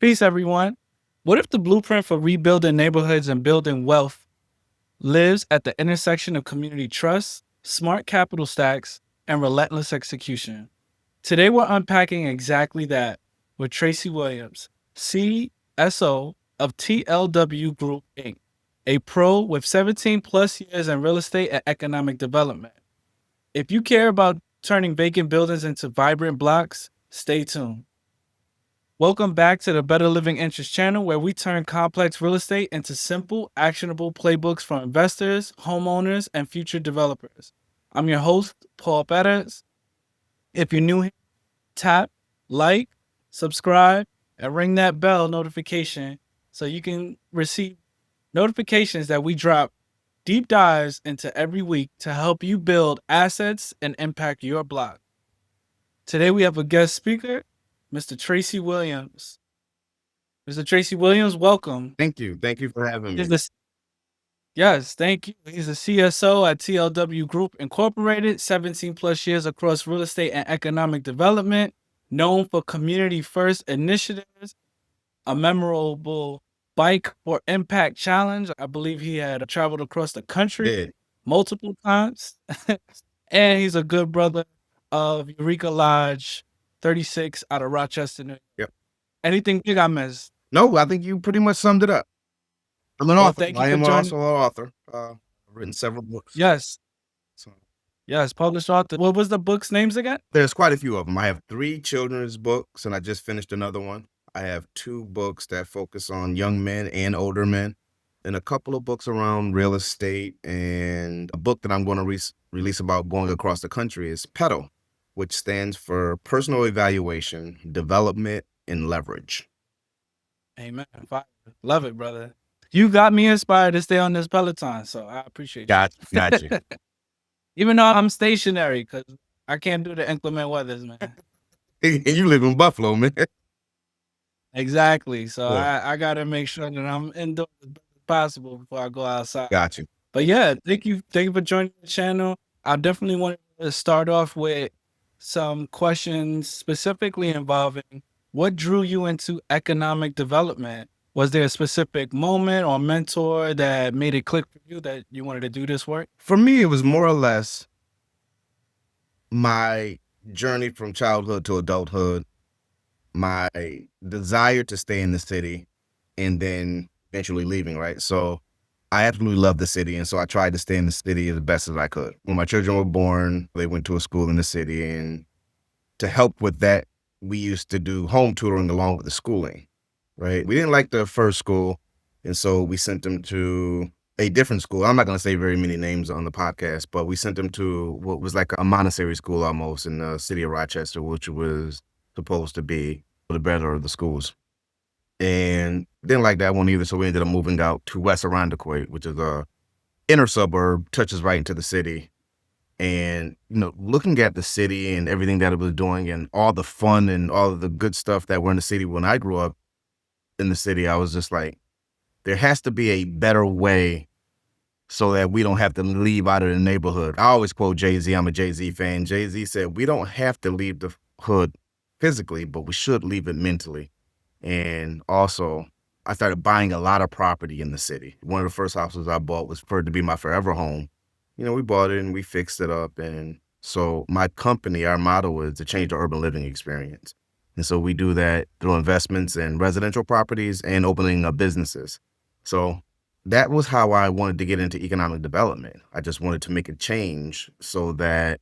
Peace, everyone. What if the blueprint for rebuilding neighborhoods and building wealth lives at the intersection of community trust, smart capital stacks, and relentless execution? Today, we're unpacking exactly that with Tracy Williams, CSO of TLW Group Inc., a pro with 17 plus years in real estate and economic development. If you care about turning vacant buildings into vibrant blocks, stay tuned. Welcome back to the Better Living Interest channel, where we turn complex real estate into simple, actionable playbooks for investors, homeowners, and future developers. I'm your host, Paul Perez. If you're new here, tap, like, subscribe, and ring that bell notification so you can receive notifications that we drop deep dives into every week to help you build assets and impact your block. Today we have a guest speaker, Mr. Tracy Williams. Mr. Tracy Williams, welcome. Thank you. Thank you for having He's me. the Yes, thank you. He's a CSO at TLW Group Incorporated, 17 plus years across real estate and economic development, known for community first initiatives, a memorable Bike for Impact challenge. I believe he had traveled across the country Did. multiple times. And he's a good brother of Eureka Lodge 36 out of Rochester, New York. Yep. Anything big I missed? No, I think you pretty much summed it up. I'm an Well, author. thank you I for am joining. also an author. I've written several books. Yes, So yes, published author. What was the book's names again? there's quite a few of them. I have 3 children's books, and I just finished another one. I have 2 books that focus on young men and older men, and a couple of books around real estate, and a book that I'm going to release about going across the country is PEDAL, which stands for Personal Evaluation, Development, and Leverage. Amen. Fire. Love it, brother. You got me inspired to stay on this Peloton, so I appreciate Got you. Even though I'm stationary, because I can't do the inclement weathers, man. And you live in Buffalo, man. Exactly. So Yeah. I got to make sure that I'm indoors as best as possible before I go outside. Got you. But yeah, thank you for joining the channel. I definitely want to start off with some questions specifically involving what drew you into economic development. Was there a specific moment or mentor that made it click for you that you wanted to do this work? For me, it was more or less my journey from childhood to adulthood, my desire to stay in the city, and then eventually leaving, right? So I absolutely love the city, and so I tried to stay in the city as best as I could. When my children were born, they went to a school in the city, and to help with that, we used to do home tutoring along with the schooling, right? We didn't like the first school, and so we sent them to a different school. I'm not going to say very many names on the podcast, but we sent them to what was like a Montessori school almost in the city of Rochester, which was supposed to be the better of the schools. And didn't like that one either, so we ended up moving out to West Arundecoit, which is a inner suburb, touches right into the city. And, looking at the city and everything that it was doing and all the fun and all of the good stuff that were in the city when I grew up in the city, I was just like, there has to be a better way so that we don't have to leave out of the neighborhood. I always quote Jay-Z. I'm a Jay-Z fan. Jay-Z said, we don't have to leave the hood physically, but we should leave it mentally. And also, I started buying a lot of property in the city. One of the first houses I bought was for it to be my forever home. We bought it and we fixed it up. And so my company, our motto is to change the urban living experience. And so we do that through investments in residential properties and opening up businesses. So that was how I wanted to get into economic development. I just wanted to make a change so that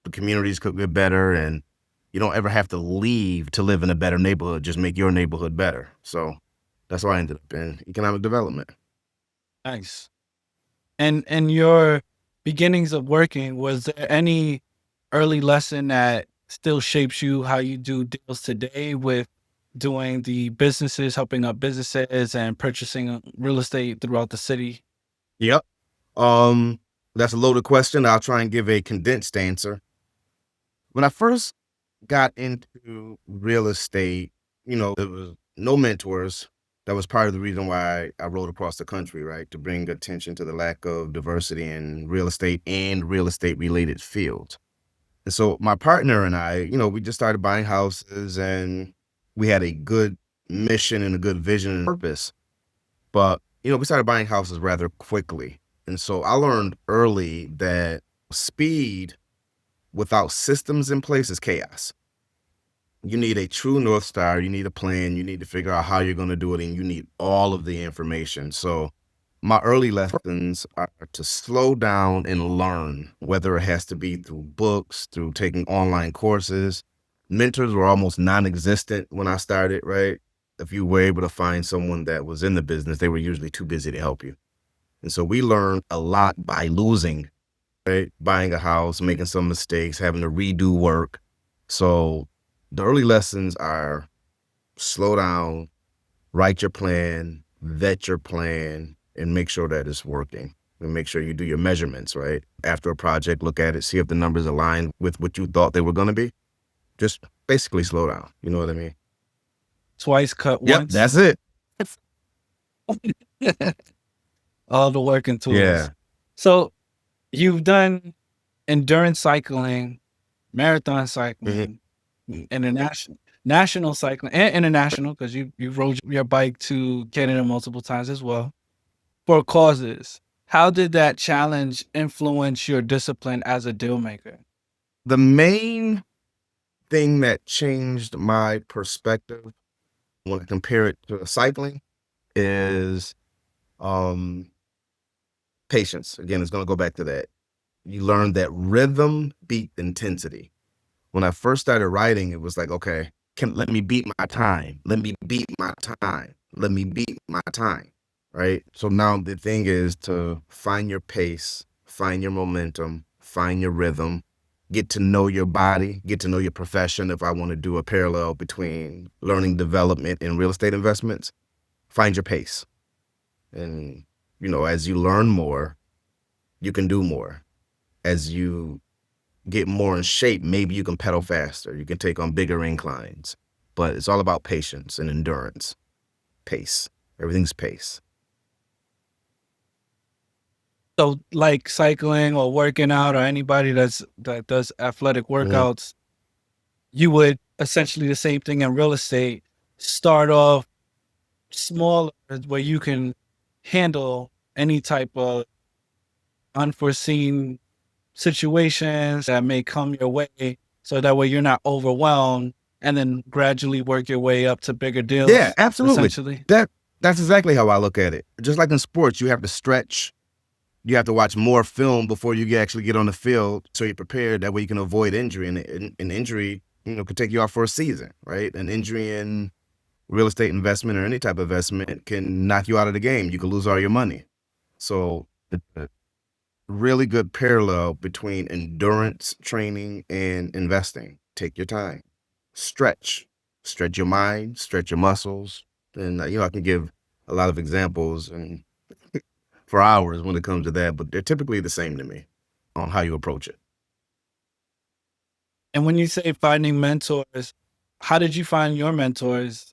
the communities could get better and you don't ever have to leave to live in a better neighborhood. Just make your neighborhood better. So that's why I ended up in economic development. Nice. And in your beginnings of working, was there any early lesson that still shapes you how you do deals today with doing the businesses, helping up businesses and purchasing real estate throughout the city? Yep. That's a loaded question. I'll try and give a condensed answer. When I first got into real estate, there was no mentors. That was part of the reason why I rode across the country, right? To bring attention to the lack of diversity in real estate and real estate related fields. And so my partner and I, we just started buying houses and we had a good mission and a good vision and purpose. But, we started buying houses rather quickly. And so I learned early that speed without systems in place is chaos. You need a true North Star. You need a plan. You need to figure out how you're going to do it. And you need all of the information. So my early lessons are to slow down and learn, whether it has to be through books, through taking online courses. Mentors were almost non-existent when I started, right? If you were able to find someone that was in the business, they were usually too busy to help you. And so we learned a lot by losing, right? Buying a house, making some mistakes, having to redo work. So the early lessons are slow down, write your plan, vet your plan, and make sure that it's working. And make sure you do your measurements, right? After a project, look at it, see if the numbers align with what you thought they were going to be. Just basically slow down. You know what I mean? Twice, cut Yep, once. that's it. All the working tools. Yeah. So you've done endurance cycling, marathon cycling, international, national cycling, and international, because you rode your bike to Canada multiple times as well, for causes. How did that challenge influence your discipline as a deal maker? The main thing that changed my perspective when I compare it to cycling is patience. Again, it's going to go back to that. You learn that rhythm beat intensity. When I first started writing, it was like, okay, let me beat my time. Let me beat my time. Let me beat my time, right? So now the thing is to find your pace, find your momentum, find your rhythm, get to know your body, get to know your profession. If I want to do a parallel between learning development and real estate investments, find your pace. And, as you learn more, you can do more. As you get more in shape, maybe you can pedal faster. You can take on bigger inclines. But it's all about patience and endurance. Pace. Everything's pace. So like cycling or working out, or anybody that does athletic workouts, you would essentially the same thing in real estate, start off smaller where you can handle any type of unforeseen situations that may come your way, so that way you're not overwhelmed, and then gradually work your way up to bigger deals. Yeah, absolutely. Essentially. That's exactly how I look at it. Just like in sports, you have to stretch. You have to watch more film before you actually get on the field, so you're prepared. That way you can avoid injury. And an injury, could take you out for a season, right? An injury in real estate investment or any type of investment can knock you out of the game. You can lose all your money. So a really good parallel between endurance training and investing. Take your time, stretch your mind, stretch your muscles. And, I can give a lot of examples and for hours when it comes to that, but they're typically the same to me on how you approach it. And when you say finding mentors, how did you find your mentors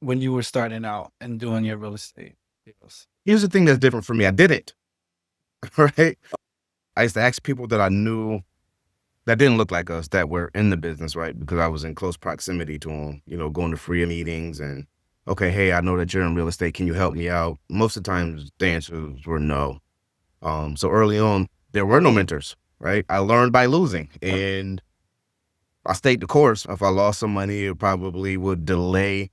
when you were starting out and doing your real estate deals? Here's the thing that's different for me. I did it, right? I used to ask people that I knew that didn't look like us, that were in the business, right? Because I was in close proximity to them, going to free meetings and, okay, hey, I know that you're in real estate. Can you help me out? Most of the times the answers were no. So early on, there were no mentors, right? I learned by losing, and I stayed the course. If I lost some money, it probably would delay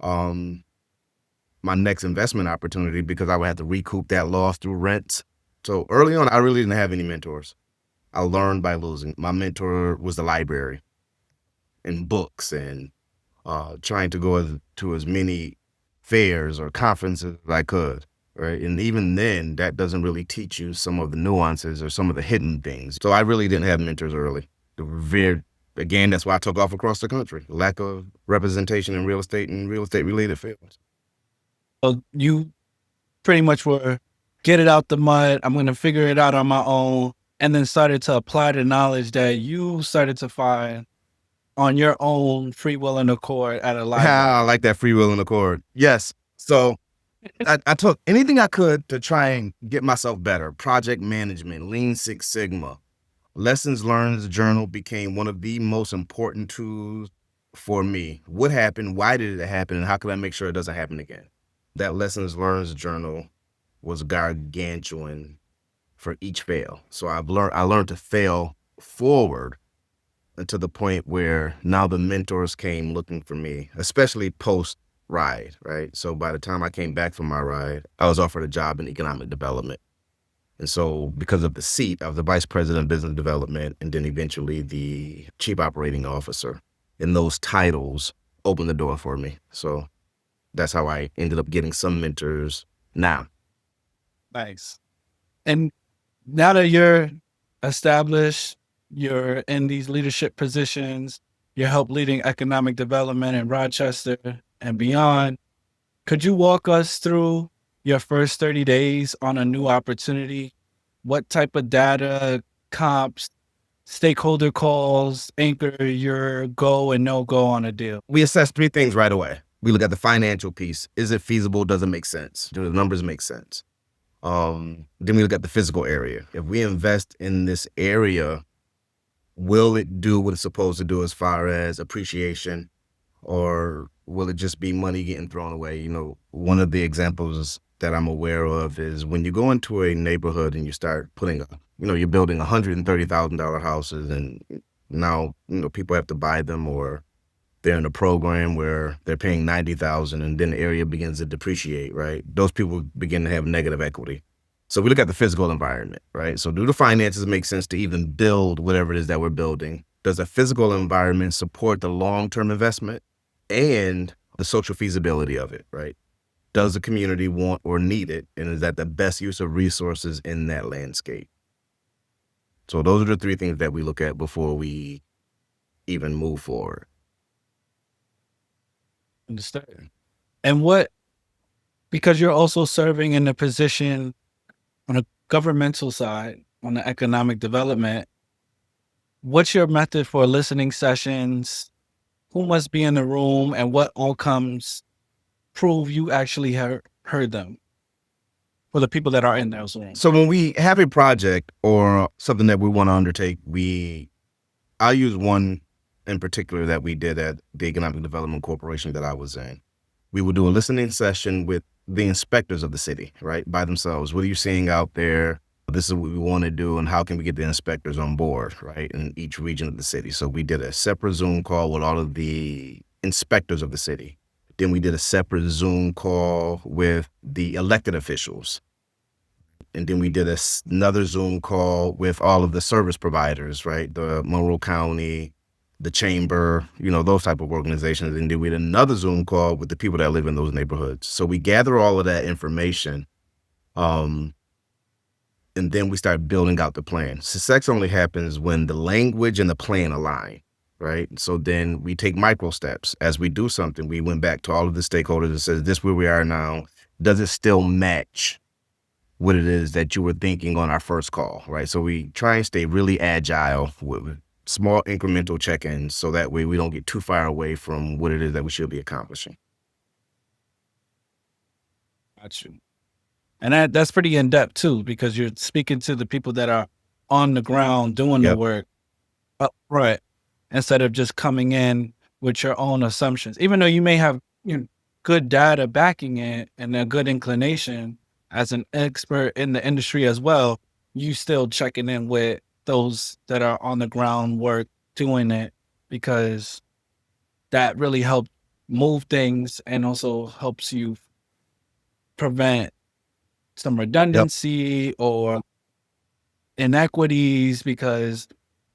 my next investment opportunity because I would have to recoup that loss through rents. So early on, I really didn't have any mentors. I learned by losing. My mentor was the library and books and trying to go to as many fairs or conferences as I could, right? And even then, that doesn't really teach you some of the nuances or some of the hidden things. So I really didn't have mentors early. Again, that's why I took off across the country. Lack of representation in real estate and real estate related fields. So you pretty much were get it out the mud. I'm going to figure it out on my own, and then started to apply the knowledge that you started to find on your own free will and accord at a library. I like that free will and accord. Yes. So I took anything I could to try and get myself better. Project management, Lean Six Sigma, lessons learned journal became one of the most important tools for me. What happened? Why did it happen? And how can I make sure it doesn't happen again? That lessons learned journal was gargantuan for each fail. So I learned to fail forward, and to the point where now the mentors came looking for me, especially post ride, right? So by the time I came back from my ride, I was offered a job in economic development. And so because of the seat, I was the vice president of business development and then eventually the chief operating officer. And those titles opened the door for me. So that's how I ended up getting some mentors now. Nice. And now that you're established, you're in these leadership positions, you help leading economic development in Rochester and beyond. Could you walk us through your first 30 days on a new opportunity? What type of data, comps, stakeholder calls anchor your go and no go on a deal? We assess three things right away. We look at the financial piece. Is it feasible? Does it make sense? Do the numbers make sense? Then we look at the physical area. If we invest in this area, will it do what it's supposed to do as far as appreciation, or will it just be money getting thrown away? You know, one of the examples that I'm aware of is when you go into a neighborhood and you start putting, you're building $130,000 houses, and now, people have to buy them, or they're in a program where they're paying $90,000 and then the area begins to depreciate, right? Those people begin to have negative equity. So we look at the physical environment, right? So do the finances make sense to even build whatever it is that we're building? Does the physical environment support the long-term investment and the social feasibility of it, right? Does the community want or need it? And is that the best use of resources in that landscape? So those are the three things that we look at before we even move forward. Understood. And because you're also serving in a position on a governmental side, on the economic development, what's your method for listening sessions? Who must be in the room, and what outcomes prove you actually heard them for the people that are in those rooms? So when we have a project or something that we want to undertake, I'll use one in particular that we did at the Economic Development Corporation that I was in. We would do a listening session with the inspectors of the city, right, by themselves. What are you seeing out there? This is what we want to do, and how can we get the inspectors on board, right, in each region of the city? So we did a separate Zoom call with all of the inspectors of the city. Then we did a separate Zoom call with the elected officials. And then we did another Zoom call with all of the service providers, right? The Monroe County, the chamber, those type of organizations. And then we did another Zoom call with the people that live in those neighborhoods. So we gather all of that information, and then we start building out the plan. Success only happens when the language and the plan align, right? So then we take micro steps. As we do something, we went back to all of the stakeholders and said, this is where we are now. Does it still match what it is that you were thinking on our first call, right? So we try and stay really agile with small incremental check-ins, so that way we don't get too far away from what it is that we should be accomplishing. Got you. And that's pretty in-depth too, because you're speaking to the people that are on the ground doing the Yep. work right, instead of just coming in with your own assumptions. Even though you may have good data backing it and a good inclination as an expert in the industry as well, you still checking in with those that are on the ground work doing it, because that really helps move things and also helps you prevent some redundancy or inequities, because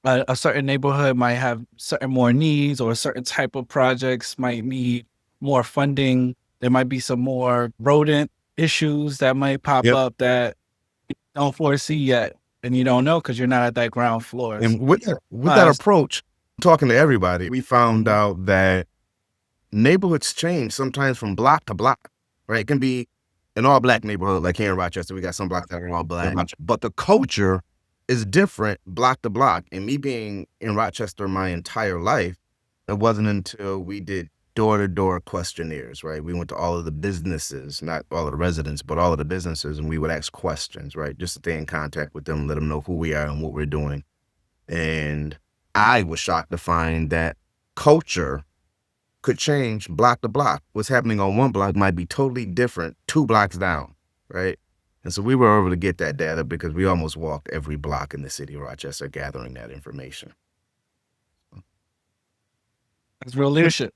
a certain neighborhood might have certain more needs, or a certain type of projects might need more funding. There might be some more rodent issues that might pop up that you don't foresee yet, and you don't know because you're not at that ground floor. And with that approach, talking to everybody, we found out that neighborhoods change sometimes from block to block, right? It can be an all-black neighborhood, like here in Rochester. We got some blocks that are all black, but the culture is different block to block. And me being in Rochester my entire life, it wasn't until we did door-to-door questionnaires, right? We went to all of the businesses, not all of the residents, but all of the businesses, and we would ask questions, right? Just to stay in contact with them, let them know who we are and what we're doing. And I was shocked to find that culture could change block to block. What's happening on one block might be totally different 2 blocks down, right? And so we were able to get that data because we almost walked every block in the city of Rochester gathering that information. That's real leadership.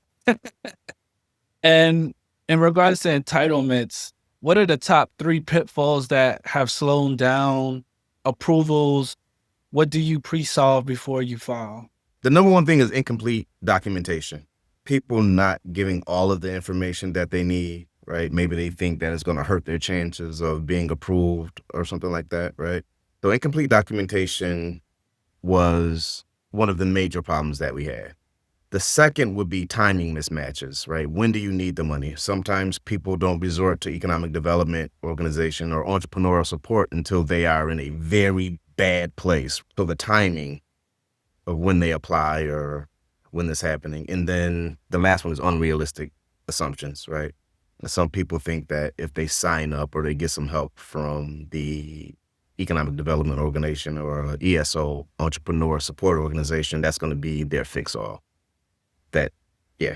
And in regards to entitlements, what are the top 3 pitfalls that have slowed down approvals? What do you pre-solve before you file? The number one thing is incomplete documentation. People not giving all of the information that they need, right? Maybe they think that it's going to hurt their chances of being approved or something like that, right? So incomplete documentation was one of the major problems that we had. The second would be timing mismatches, right? When do you need the money? Sometimes people don't resort to economic development organization or entrepreneurial support until they are in a very bad place. So the timing of when they apply or when this happening. And then the last one is unrealistic assumptions, right? Some people think that if they sign up or they get some help from the economic development organization or ESO, entrepreneur support organization, that's going to be their fix all. That, yeah,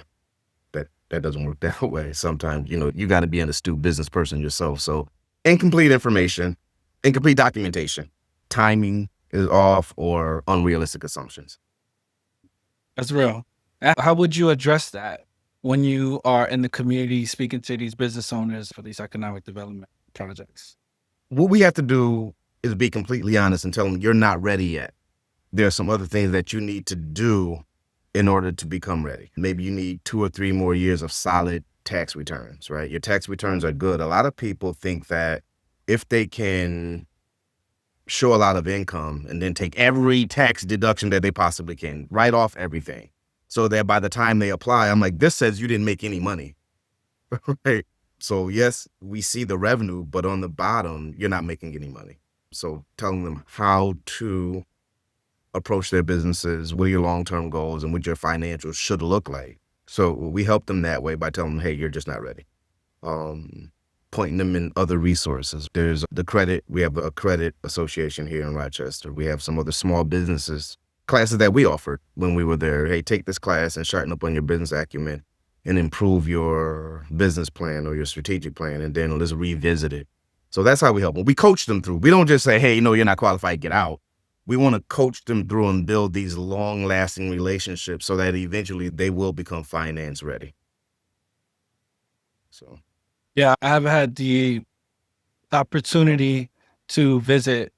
that doesn't work that way. Sometimes, you got to be an astute business person yourself. So incomplete information, incomplete documentation, timing is off, or unrealistic assumptions. That's real. How would you address that when you are in the community speaking to these business owners for these economic development projects? What we have to do is be completely honest and tell them you're not ready yet. There are some other things that you need to do in order to become ready. Maybe you need 2 or 3 more years of solid tax returns, right? Your tax returns are good. A lot of people think that if they can show a lot of income and then take every tax deduction that they possibly can, write off everything, so that by the time they apply, I'm like, this says you didn't make any money, right? So yes, we see the revenue, but on the bottom, you're not making any money. So telling them how to approach their businesses, what are your long-term goals, and what your financials should look like. So we help them that way by telling them, hey, you're just not ready. Pointing them in other resources. There's the credit. We have a credit association here in Rochester. We have some other small businesses classes that we offered when we were there. Hey, take this class and sharpen up on your business acumen and improve your business plan or your strategic plan, and then let's revisit it. So that's how we help them. We coach them through. We don't just say, hey, you're not qualified, get out. We want to coach them through and build these long-lasting relationships so that eventually they will become finance ready. So, yeah, I have had the opportunity to visit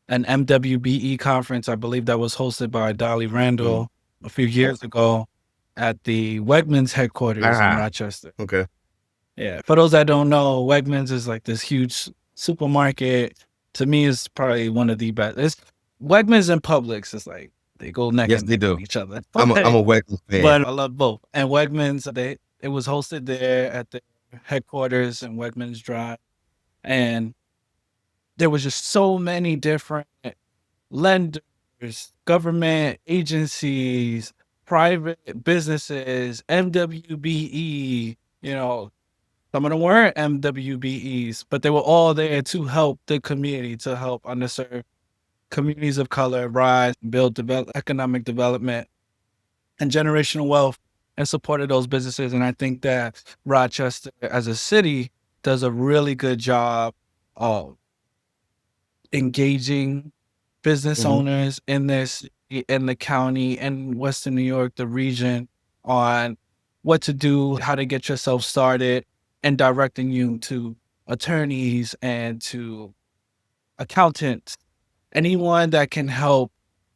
an MWBE conference. I believe that was hosted by Dolly Randall a few years ago at the Wegmans headquarters in Rochester. Okay. Yeah. For those that don't know, Wegmans is like this huge supermarket. To me, it's probably one of the best. It's Wegmans and Publix. It's like they go neck and neck with each other. I'm a Wegmans fan. But I love both. And Wegmans, it was hosted there at the headquarters in Wegmans Drive. And there was just so many different lenders, government agencies, private businesses, MWBE, some of them weren't MWBEs, but they were all there to help the community, to help underserved communities of color rise, build economic development and generational wealth, and supported those businesses. And I think that Rochester as a city does a really good job of engaging business owners in the county, in Western New York, the region, on what to do, how to get yourself started, and directing you to attorneys and to accountants, anyone that can help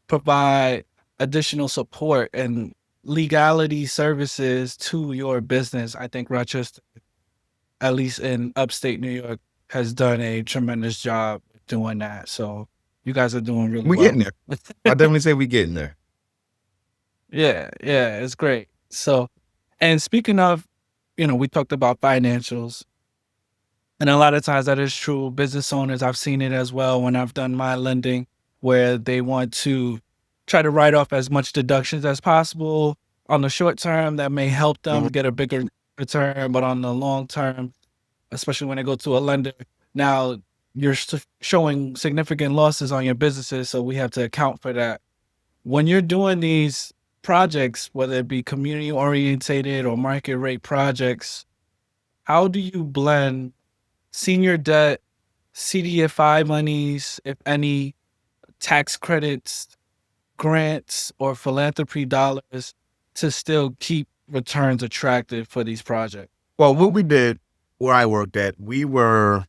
provide additional support and legality services to your business. I think Rochester, at least in upstate New York, has done a tremendous job doing that. So you guys are doing really well. We're getting there. I definitely say we're getting there. Yeah, it's great. So, and speaking of, we talked about financials, and a lot of times that is true. Business owners, I've seen it as well when I've done my lending, where they want to try to write off as much deductions as possible on the short term. That may help them get a bigger return, but on the long term, especially when they go to a lender, now you're showing significant losses on your businesses. So we have to account for that. When you're doing these projects, whether it be community orientated or market rate projects, how do you blend senior debt, CDFI monies, if any, tax credits, grants, or philanthropy dollars to still keep returns attractive for these projects? Well, what we did where I worked at, we were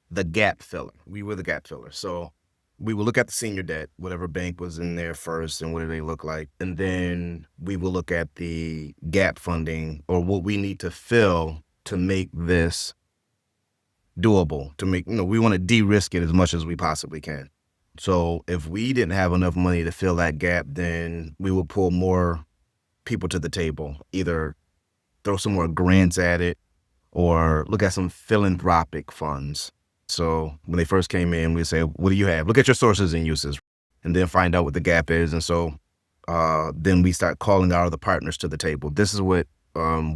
the gap filler. We were the gap filler. So we would look at the senior debt, whatever bank was in there first and what do they look like. And then we will look at the gap funding or what we need to fill to make this doable, to make, we want to de-risk it as much as we possibly can. So if we didn't have enough money to fill that gap, then we would pull more people to the table, either throw some more grants at it or look at some philanthropic funds. So when they first came in, we say, what do you have? Look at your sources and uses and then find out what the gap is. And so then we start calling our other partners to the table. This is what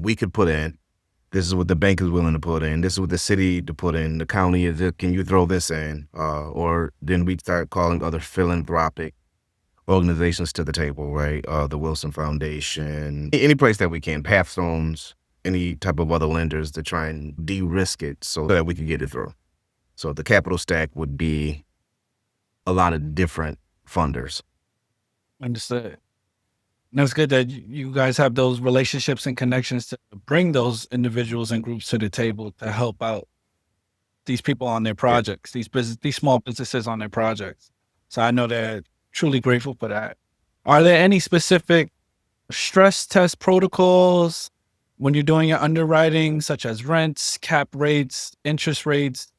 we could put in. This is what the bank is willing to put in. This is what the city to put in. The county is, can you throw this in? Or then we start calling other philanthropic organizations to the table, right? The Wilson Foundation, any place that we can, Pathstones, any type of other lenders to try and de-risk it so that we can get it through. So the capital stack would be a lot of different funders. Understood. And it's good that you guys have those relationships and connections to bring those individuals and groups to the table to help out these people on their projects, these small businesses on their projects. So I know they're truly grateful for that. Are there any specific stress test protocols when you're doing your underwriting, such as rents, cap rates, interest rates,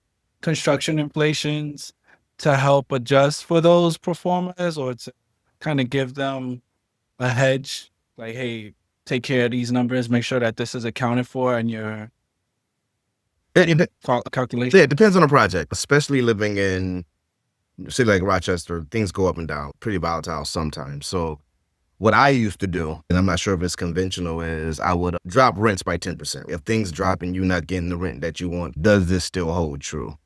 construction inflations, to help adjust for those performers, or to kind of give them a hedge, like, hey, take care of these numbers, make sure that this is accounted for in your calculation? Yeah, it depends on the project, especially living in a city like Rochester. Things go up and down, pretty volatile sometimes. So what I used to do, and I'm not sure if it's conventional, is I would drop rents by 10%. If things drop and you're not getting the rent that you want, does this still hold true?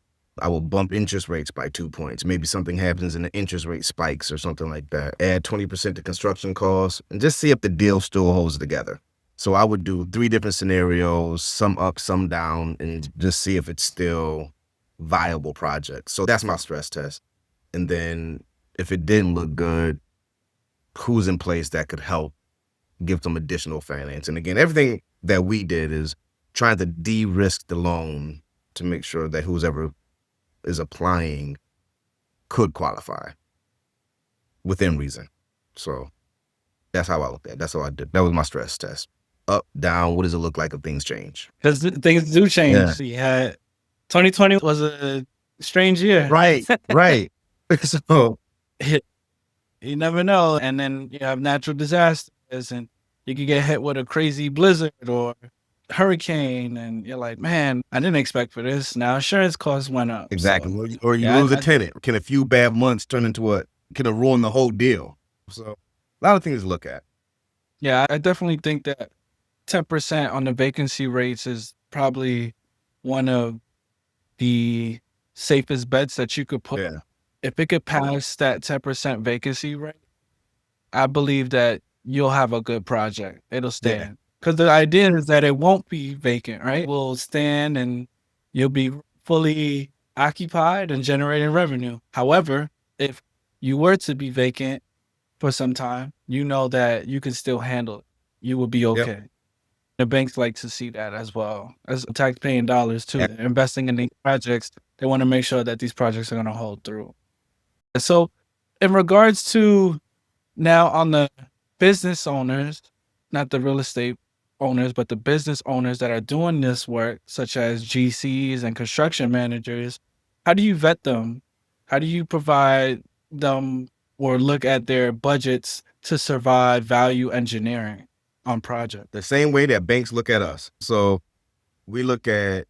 I will bump interest rates by 2 points. Maybe something happens and the interest rate spikes or something like that. Add 20% to construction costs and just see if the deal still holds together. So I would do 3 different scenarios, some up, some down, and just see if it's still viable project. So that's my stress test. And then if it didn't look good, who's in place that could help give some additional finance? And again, everything that we did is trying to de-risk the loan to make sure that whoever is applying could qualify within reason. So that's how I looked at it. That's how I did. That was my stress test. Up, down, what does it look like if things change? Because things do change. You had 2020 was a strange year. Right. So you never know. And then you have natural disasters and you could get hit with a crazy blizzard or hurricane. And you're like, man, I didn't expect for this. Now insurance costs went up. exactly. So, Or you lose a tenant. Can a few bad months turn into what? Can it ruin the whole deal? So a lot of things to look at. yeah, I definitely think that 10% on the vacancy rates is probably one of the safest bets that you could put. Yeah. If it could pass that 10% vacancy rate, I believe that you'll have a good project. It'll stand. Because the idea is that it won't be vacant, right? It will stand and you'll be fully occupied and generating revenue. However, if you were to be vacant for some time, you know that you can still handle it. You will be okay. The banks like to see that as well as tax-paying dollars too. They're investing in these projects. They want to make sure that these projects are going to hold through. So in regards to now on the business owners, not the real estate owners, but the business owners that are doing this work, such as GCs and construction managers, how do you vet them? How do you provide them or look at their budgets to survive value engineering on projects? The same way that banks look at us. So we look at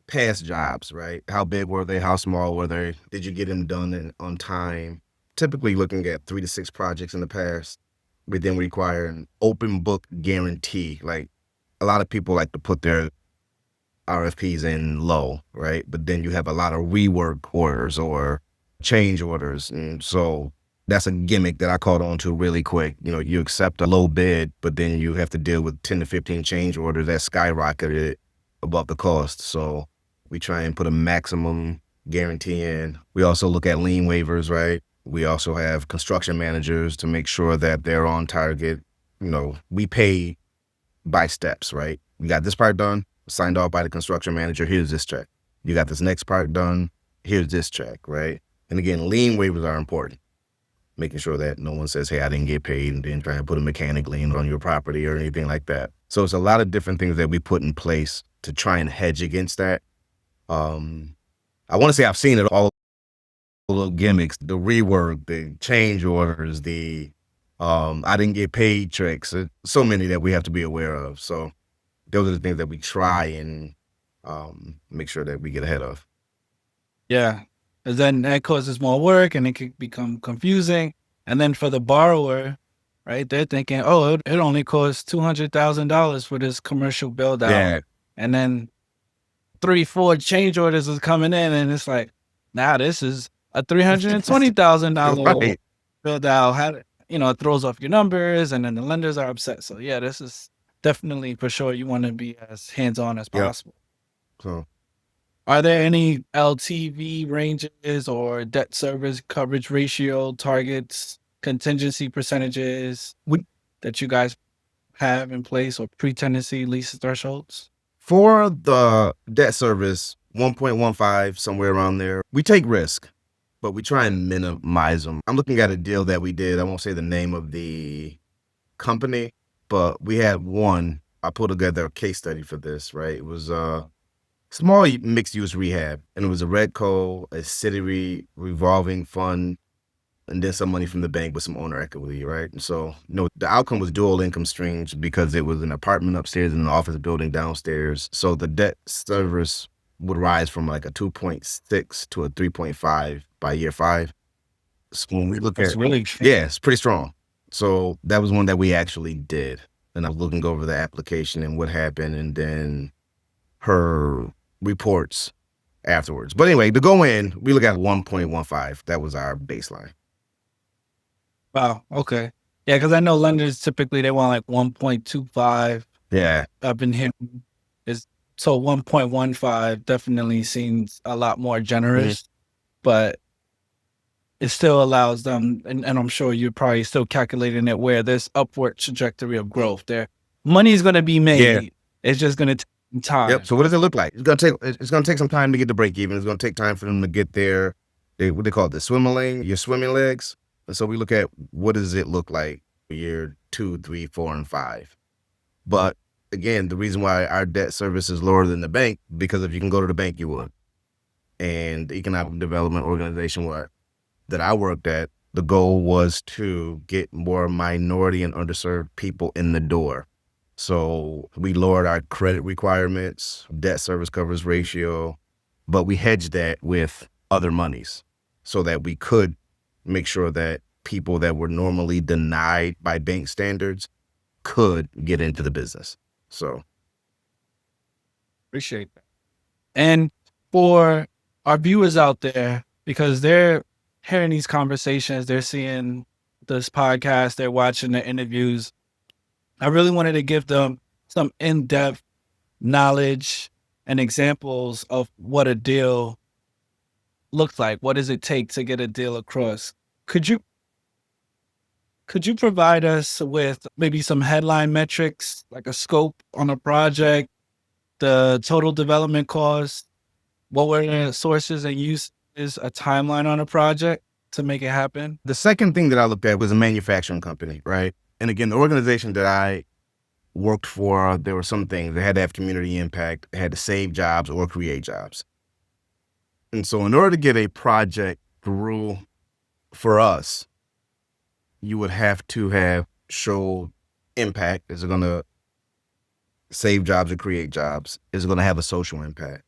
past jobs, right? How big were they? How small were they? Did you get them done on time? Typically looking at 3 to 6 projects in the past. We then require an open book guarantee. Like a lot of people like to put their RFPs in low, right? But then you have a lot of rework orders or change orders. And so That's a gimmick that I caught on to really quick. You know, you accept a low bid, but then you have to deal with 10 to 15 change orders that skyrocketed above the cost. So we try and put a maximum guarantee in. We also look at lien waivers, right? We also have construction managers to make sure that they're on target. You know, we pay by steps, right? You got this part done, signed off by the construction manager, here's this check. You got this next part done, here's this check, right? And again, lien waivers are important, making sure that no one says, hey, I didn't get paid, and then trying to put a mechanic lien on your property or anything like that. So it's a lot of different things that we put in place to try and hedge against that. I want to say I've seen it all, the gimmicks, the rework, the change orders, the I didn't get paid tricks, so many that we have to be aware of. So those are the things that we try and make sure that we get ahead of. Yeah. 'Cause then that causes more work and it could become confusing. And then for the borrower, right, they're thinking, oh, it only costs $200,000 for this commercial build out. Yeah. And then 3-4 change orders is coming in, and it's like, now this is a $320,000 Right. build out. It throws off your numbers, and then the lenders are upset. So yeah, this is definitely for sure. You want to be as hands on as Yep. possible. So Are there any LTV ranges or debt service coverage ratio targets, contingency percentages that you guys have in place, or pre-tenancy lease thresholds? for the debt service, 1.15, somewhere around there, we take risk, but we try and minimize them. I'm looking at a deal that we did. I won't say the name of the company, but we had one. I put together a case study for this, right? It was a small mixed use rehab, and it was a Redco, a city revolving fund, and then some money from the bank with some owner equity, right? And so, the outcome was dual income streams because it was an apartment upstairs and an office building downstairs. So the debt service would rise from like a 2.6 to a 3.5 by year 5. So when we look That's at, really yeah, it's pretty strong. So that was one that we actually did. And I was looking over the application and what happened, and then her reports afterwards. But anyway, to go in, we look at 1.15. That was our baseline. Wow. Okay. Yeah, because I know lenders typically they want like 1.25. Yeah. I've been hearing is so 1.15 definitely seems a lot more generous, but it still allows them, and I'm sure you're probably still calculating it where there's upward trajectory of growth. There, money is going to be made. It's just going to take time. Yep. So what does it look like? It's gonna take some time to get to break even. It's gonna take time for them to get there. What they call it, the swimming lane, your swimming legs. And so we look at what does it look like year 2, 3, 4, and 5. But again, the reason why our debt service is lower than the bank, because if you can go to the bank, you would. And the economic development organization that I worked at, the goal was to get more minority and underserved people in the door. So we lowered our credit requirements, debt service coverage ratio, but we hedged that with other monies so that we could make sure that people that were normally denied by bank standards could get into the business. So Appreciate that. And for our viewers out there, because they're hearing these conversations, they're seeing this podcast, they're watching the interviews, I really wanted to give them some in-depth knowledge and examples of what a deal looks like. What does it take to get a deal across? Could you provide us with maybe some headline metrics, like a scope on a project, the total development cost, what were the sources and uses, a timeline on a project to make it happen? the second thing that I looked at was a manufacturing company, right? And again, the organization that I worked for, there were some things. They had to have community impact, they had to save jobs or create jobs. And so in order to get a project through for us, you would have to have showed impact. Is it going to save jobs or create jobs? Is it going to have a social impact?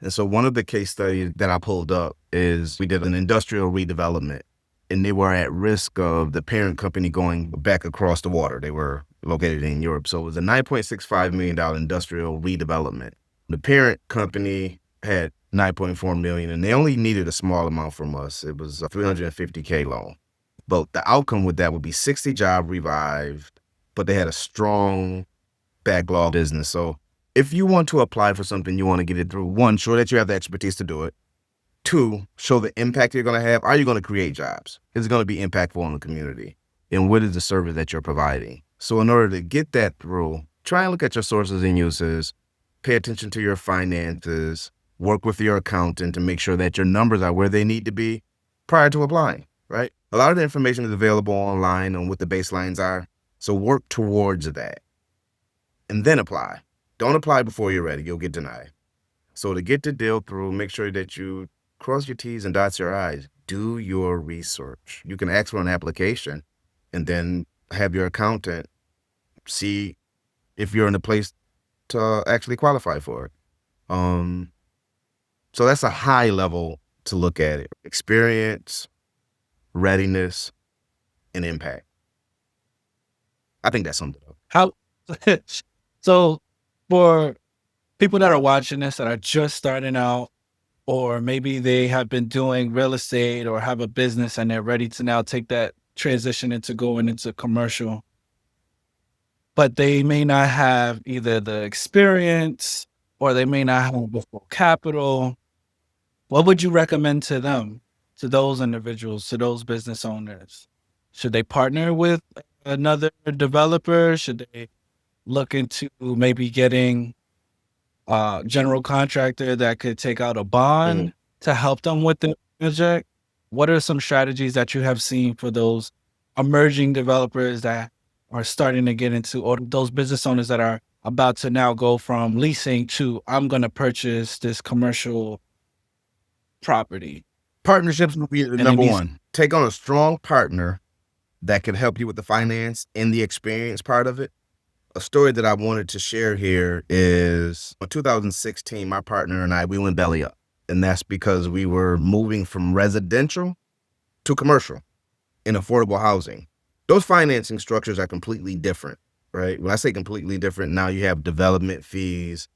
And so one of the case studies that I pulled up is we did an industrial redevelopment, and they were at risk of the parent company going back across the water. They were located in Europe. So it was a $9.65 million industrial redevelopment. The parent company had $9.4 million, and they only needed a small amount from us. It was a $350K loan. But the outcome with that would be 60 job revived, but they had a strong backlog business. So if you want to apply for something, you want to get it through, one, show that you have the expertise to do it. Two, show the impact you're going to have. Are you going to create jobs? Is it going to be impactful on the community? And what is the service that you're providing? So in order to get that through, try and look at your sources and uses, pay attention to your finances, work with your accountant to make sure that your numbers are where they need to be prior to applying, right? A lot of the information is available online on what the baselines are. So work towards that and then apply. Don't apply before you're ready. You'll get denied. So to get the deal through, make sure that you cross your T's and dots your I's. Do your research. You can ask for an application and then have your accountant see if you're in a place to actually qualify for it. So that's a high level to look at it. Experience, readiness, and impact. I think that sums it up. How so for people that are watching this that are just starting out, or maybe they have been doing real estate or have a business and they're ready to now take that transition into going into commercial, but they may not have either the experience or they may not have the full capital. What would you recommend to them, to those individuals, to those business owners? Should they partner with another developer? Should they look into maybe getting a general contractor that could take out a bond to help them with the project? What are some strategies that you have seen for those emerging developers that are starting to get into, or those business owners that are about to now go from leasing to, I'm going to purchase this commercial property? Partnerships would be the And it number needs, one. Take on a strong partner that can help you with the finance and the experience part of it. A story that I wanted to share here is in 2016, my partner and I, we went belly up. And that's because we were moving from residential to commercial in affordable housing. Those financing structures are completely different, right? When I say completely different, now you have development fees.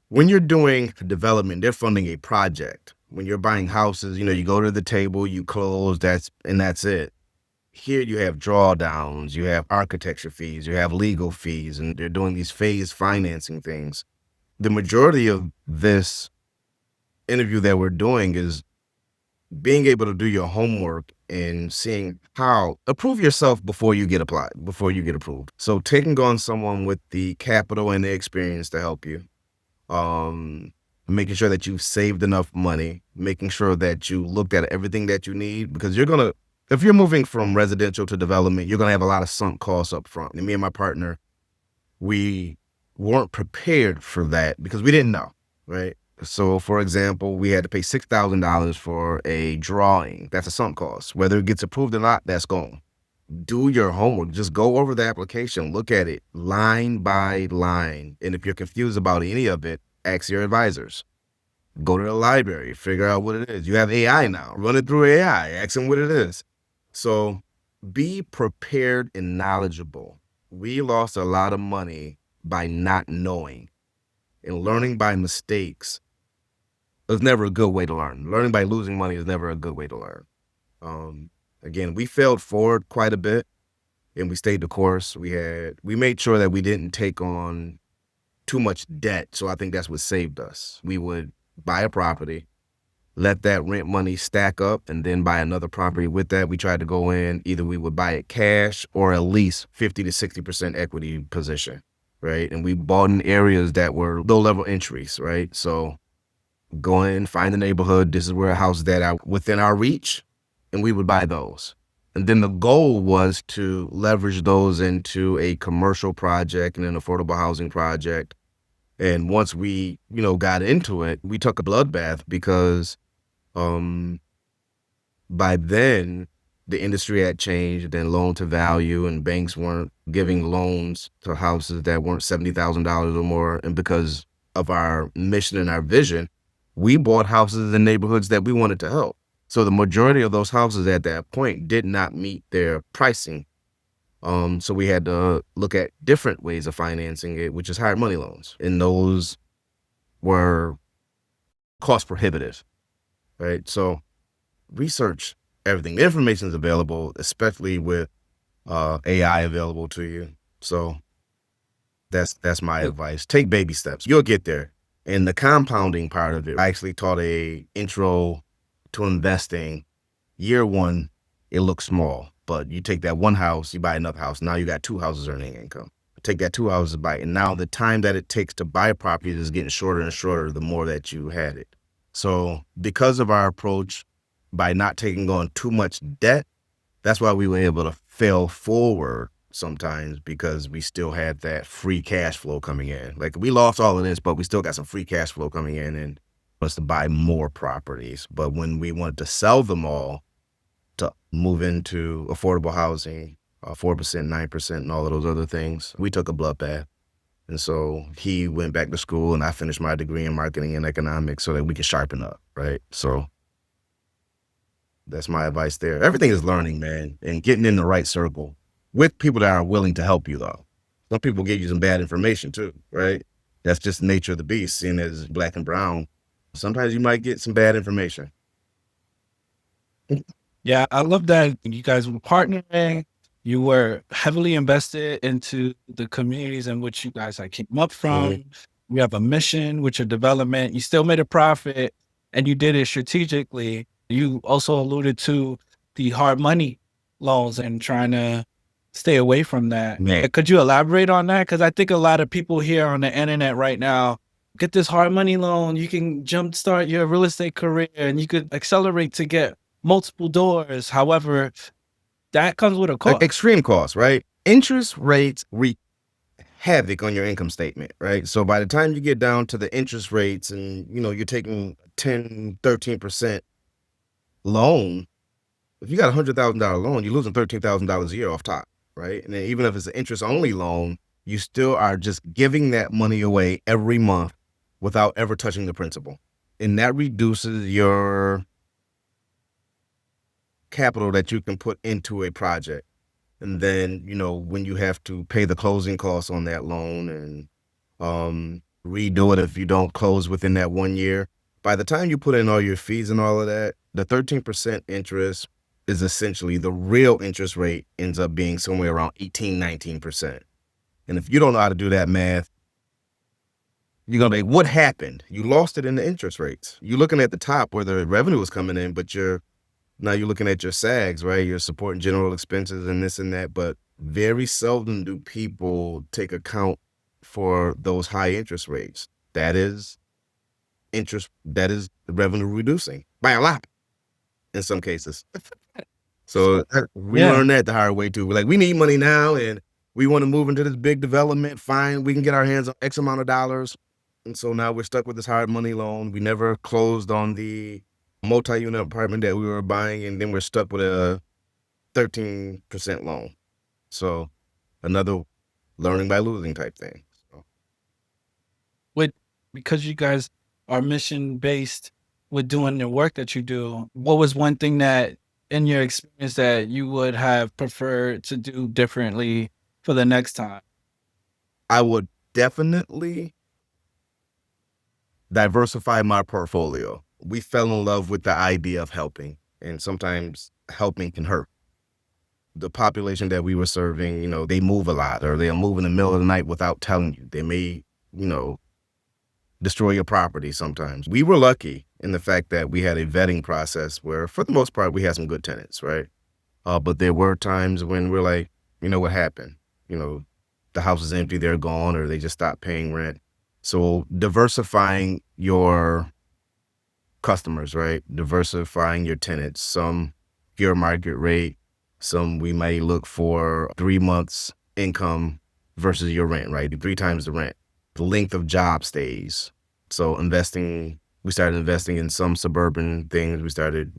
When you're doing development, they're funding a project. When you're buying houses, you go to the table, you close, that's it. Here you have drawdowns, you have architecture fees, you have legal fees, and they're doing these phase financing things. The majority of this interview that we're doing is being able to do your homework and seeing how approve yourself before you get approved. So taking on someone with the capital and the experience to help you, making sure that you've saved enough money, making sure that you looked at everything that you need, because if you're moving from residential to development, you're going to have a lot of sunk costs up front. And me and my partner, we weren't prepared for that because we didn't know, right? So, for example, we had to pay $6,000 for a drawing. That's a sunk cost. Whether it gets approved or not, that's gone. Do your homework. Just go over the application. Look at it line by line. And if you're confused about any of it, ask your advisors. Go to the library. Figure out what it is. You have AI now. Run it through AI. Ask them what it is. So be prepared and knowledgeable. We lost a lot of money by not knowing, and learning by mistakes is never a good way to learn. Learning by losing money is never a good way to learn. Again, we failed forward quite a bit and we stayed the course. We made sure that we didn't take on too much debt. So I think that's what saved us. We would buy a property, let that rent money stack up, and then buy another property with that. We tried to go in, either we would buy it cash or at least 50 to 60% equity position, right? And we bought in areas that were low-level entries, right? So go in, find the neighborhood. This is where a house that are within our reach, and we would buy those. And then the goal was to leverage those into a commercial project and an affordable housing project. And once we, got into it, we took a bloodbath because by then the industry had changed and loan to value, and banks weren't giving loans to houses that weren't $70,000 or more. And because of our mission and our vision, we bought houses in neighborhoods that we wanted to help. So the majority of those houses at that point did not meet their pricing. So we had to look at different ways of financing it, which is hard money loans. And those were cost prohibitive, right? So research everything. The information is available, especially with AI available to you. So that's my advice. Take baby steps. You'll get there. And the compounding part of it, I actually taught a intro to investing. Year one, it looks small, but you take that one house, you buy another house. Now you got two houses earning income. Take that two houses to buy, and now the time that it takes to buy a property is getting shorter and shorter the more that you had it. So because of our approach, by not taking on too much debt, that's why we were able to fail forward sometimes, because we still had that free cash flow coming in. Like, we lost all of this, but we still got some free cash flow coming in and us to buy more properties. But when we wanted to sell them all to move into affordable housing, 4%, 9%, and all of those other things, we took a bloodbath. And so he went back to school and I finished my degree in marketing and economics so that we could sharpen up, right? So that's my advice there. Everything is learning, man, and getting in the right circle with people that are willing to help you, though. Some people give you some bad information too, right? That's just the nature of the beast, seeing as black and brown. Sometimes you might get some bad information. Yeah, I love that you guys were partnering. You were heavily invested into the communities in which you guys came up from. You have a mission with your development. You still made a profit and you did it strategically. You also alluded to the hard money loans and trying to stay away from that. Man, Could you elaborate on that? Because I think a lot of people here on the internet right now get this hard money loan. You can jumpstart your real estate career and you could accelerate to get multiple doors. However, that comes with a cost. extreme costs, right? Interest rates wreak havoc on your income statement, right? So by the time you get down to the interest rates and, you're taking 10, 13% loan, if you got $100,000 loan, you're losing $13,000 a year off top, right? And then even if it's an interest only loan, you still are just giving that money away every month without ever touching the principal. And that reduces your capital that you can put into a project. And then, when you have to pay the closing costs on that loan and redo it if you don't close within that 1 year, by the time you put in all your fees and all of that, the 13% interest is essentially the real interest rate ends up being somewhere around 18, 19%. And if you don't know how to do that math, you're going to be, what happened? You lost it in the interest rates. You're looking at the top where the revenue is coming in, but now you're looking at your SAGs, right? You're supporting general expenses and this and that, but very seldom do people take account for those high interest rates. That is revenue reducing by a lot in some cases. So we learned that the hard way too. We're like, we need money now and we want to move into this big development. Fine, we can get our hands on X amount of dollars. And so now we're stuck with this hard money loan. We never closed on the multi-unit apartment that we were buying, and then we're stuck with a 13% loan. So another learning by losing type thing. So. Because you guys are mission based with doing the work that you do, what was one thing that in your experience that you would have preferred to do differently for the next time? I would definitely diversify my portfolio. We fell in love with the idea of helping, and sometimes helping can hurt. The population that we were serving, they move a lot, or they'll move in the middle of the night without telling you. They may, destroy your property sometimes. We were lucky in the fact that we had a vetting process where, for the most part, we had some good tenants, right? But there were times when we're like, what happened? The house is empty, they're gone, or they just stopped paying rent. So diversifying your customers, right? Diversifying your tenants. Some your market rate, some we may look for 3 months income versus your rent, right? 3 times the rent. The length of job stays. So we started investing in some suburban things. We started,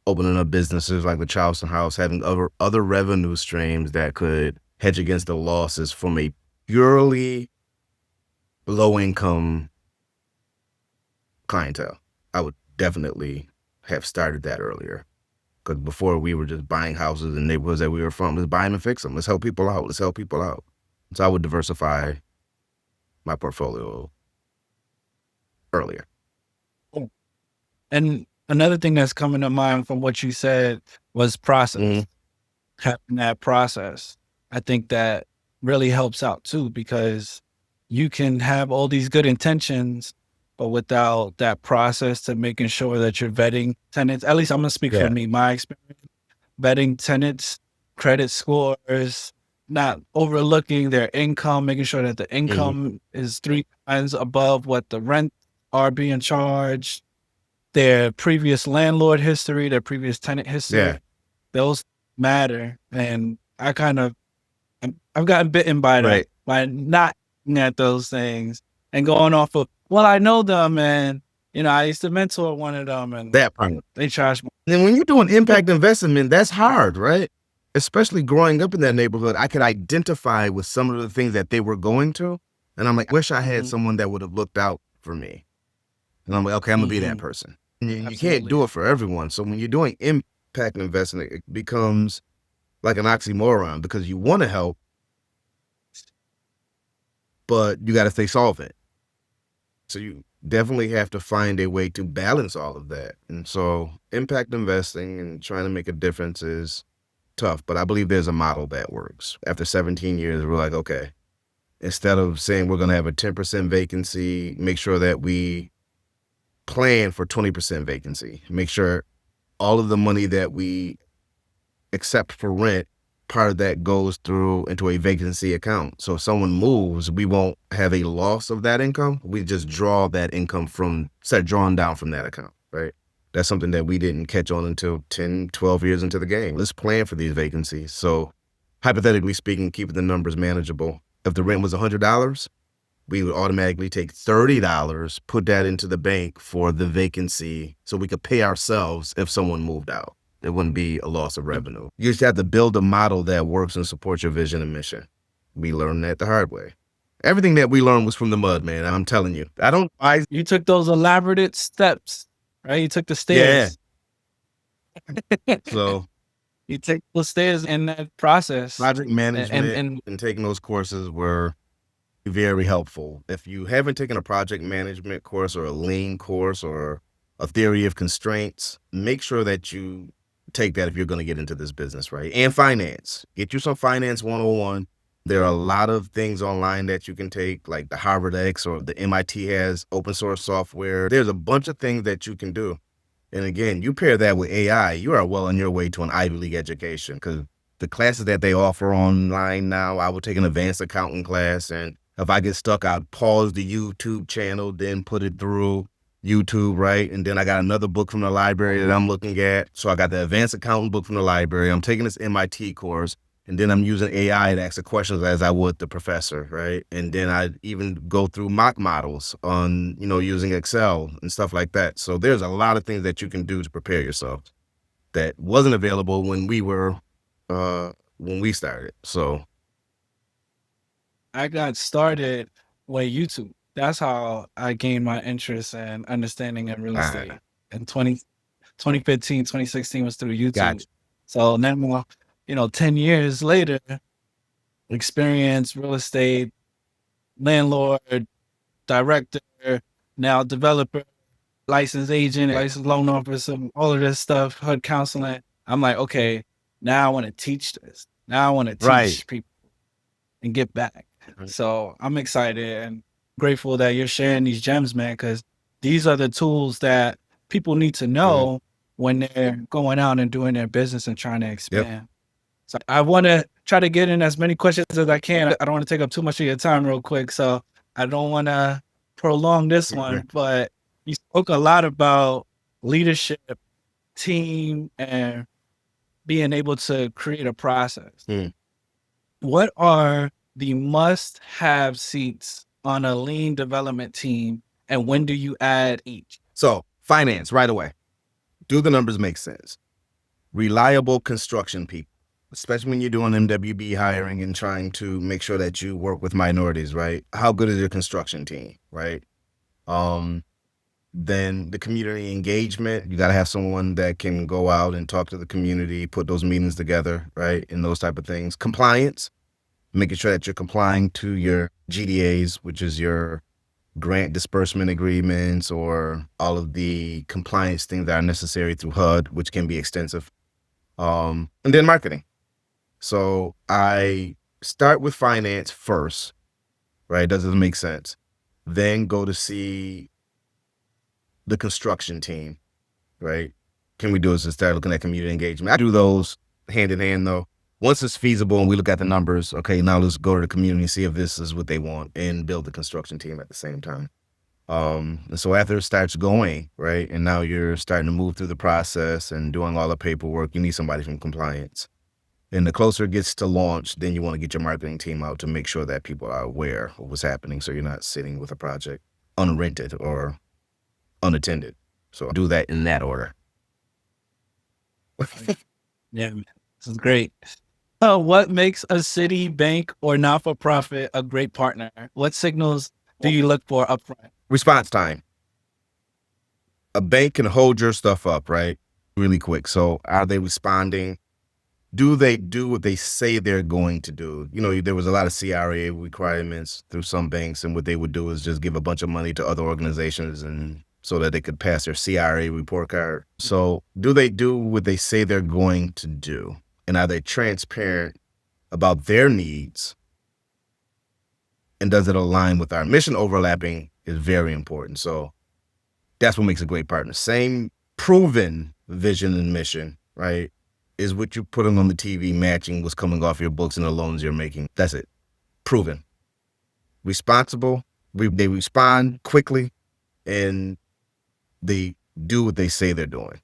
opening up businesses like the Charleston House, having other revenue streams that could hedge against the losses from a purely low income clientele. I would definitely have started that earlier. Because before we were just buying houses in neighborhoods that we were from. Let's buy them and fix them. Let's help people out. Let's help people out. So I would diversify my portfolio earlier. And Another thing that's coming to mind from what you said was process. Mhm. Having that process, I think that really helps out too, because you can have all these good intentions, but without that process to making sure that you're vetting tenants. At least I'm gonna speak for Yeah. me, my experience vetting tenants, credit scores, not overlooking their income, making sure that the Mhm. income is 3 times above what the rent are being charged, their previous landlord history, their previous tenant Yeah. history. Those matter. And I've gotten bitten by that, Right. by not looking at those things and going off of, well, I know them and, I used to mentor one of them and That part. they charge me. And when you're doing impact investment, that's hard, right? Especially growing up in that neighborhood, I could identify with some of the things that they were going to. And I'm like, I wish I had Mhm, someone that would have looked out for me. And I'm like, okay, I'm gonna be that mhm. person. And you can't Absolutely. do it for everyone. So when you're doing impact investing, it becomes like an oxymoron because you want to help, but you got to stay solvent. So you definitely have to find a way to balance all of that. And so impact investing and trying to make a difference is tough, but I believe there's a model that works. After 17 years, we're like, okay, instead of saying we're going to have a 10% vacancy, make sure that we plan for 20% vacancy. Make sure all of the money that we accept for rent, part of that goes through into a vacancy account. So if someone moves, we won't have a loss of that income. We just draw that income start drawing down from that account, right? That's something that we didn't catch on until 10, 12 years into the game. Let's plan for these vacancies. So hypothetically speaking, keeping the numbers manageable. If the rent was $100, we would automatically take $30, put that into the bank for the vacancy so we could pay ourselves if someone moved out. There wouldn't be a loss of revenue. You just have to build a model that works and supports your vision and mission. We learned that the hard way. Everything that we learned was from the mud, man. I'm telling you. You took those elaborate steps, right? You took the Yeah. stairs. So You take the stairs in that process. project And management and and taking those courses were very helpful. If you haven't taken a project management course or a lean course or a theory of constraints, make sure that you take that if you're going to get into this business, right? And finance. Get you some finance 101. There are a lot of things online that you can take, like the Harvard X or the MIT has open source software. There's a bunch of things that you can do. And again, you pair that with AI, you are well on your way to an Ivy League education because the classes that they offer online now, I would take an advanced accounting class. And if I get stuck, I'd pause the YouTube channel, then put it through YouTube, right? And then I got another book from the library that I'm looking at. So I got the advanced accounting book from the library. I'm taking this MIT course. And then I'm using AI to ask the questions as I would the professor, right? And then I even go through mock models on, using Excel and stuff like that. So there's a lot of things that you can do to prepare yourself that wasn't available when we started. So I got started with YouTube. That's how I gained my interest and understanding in real estate. I In 2015, 2016 was through got YouTube. you. So now, 10 years later, experience real estate, landlord, director, now developer, licensed agent, licensed loan officer, all of this stuff, HUD counseling. I'm like, okay, now I want to teach this. Now I want to Right. teach people and get back. So I'm excited and grateful that you're sharing these gems, man, because these are the tools that people need to Mhm. know when they're going out and doing their business and trying to Yep. expand. So I want to try to get in as many questions as I can. I don't want to take up too much of your time real quick. So I don't want to prolong this Okay. one, but you spoke a lot about leadership, team, and being able to create a process. Hmm. What are the must-have seats on a lean development team, and when do you add each? So finance right away. Do the numbers make sense? Reliable construction people, especially when you're doing MWB hiring and trying to make sure that you work with minorities, right? How good is your construction team, right? Um, then the community engagement, you got to have someone that can go out and talk to the community, put those meetings together, right? And those type of things. Compliance, making sure that you're complying to your GDAs, which is your grant disbursement agreements or all of the compliance things that are necessary through HUD, which can be extensive. And then marketing. So I start with finance first, right? Does it make sense? Then go to see the construction team, right? Can we do this and start looking at community engagement? I do those hand in hand though. Once it's feasible and we look at the numbers, okay, now let's go to the community and see if this is what they want and build the construction team at the same time. And so after it starts going, right, and now you're starting to move through the process and doing all the paperwork, you need somebody from compliance. And the closer it gets to launch, then you want to get your marketing team out to make sure that people are aware of what's happening so you're not sitting with a project unrented or unattended. So I do that in that order. Yeah, man. This is great. What makes a city, bank, or not for profit a great partner? What signals do you look for upfront? Response time. A bank can hold your stuff up, right? Really quick. So are they responding? Do they do what they say they're going to do? You know, there was a lot of CRA requirements through some banks, and what they would do is just give a bunch of money to other organizations and so that they could pass their CRA report card. So do they do what they say they're going to do? And are they transparent about their needs? And does it align with our mission? Overlapping is very important. So that's what makes a great partner. Same proven vision and mission, right? Is what you're putting on the TV matching what's coming off your books and the loans you're making. That's it. Proven. Responsible. They respond quickly and they do what they say they're doing.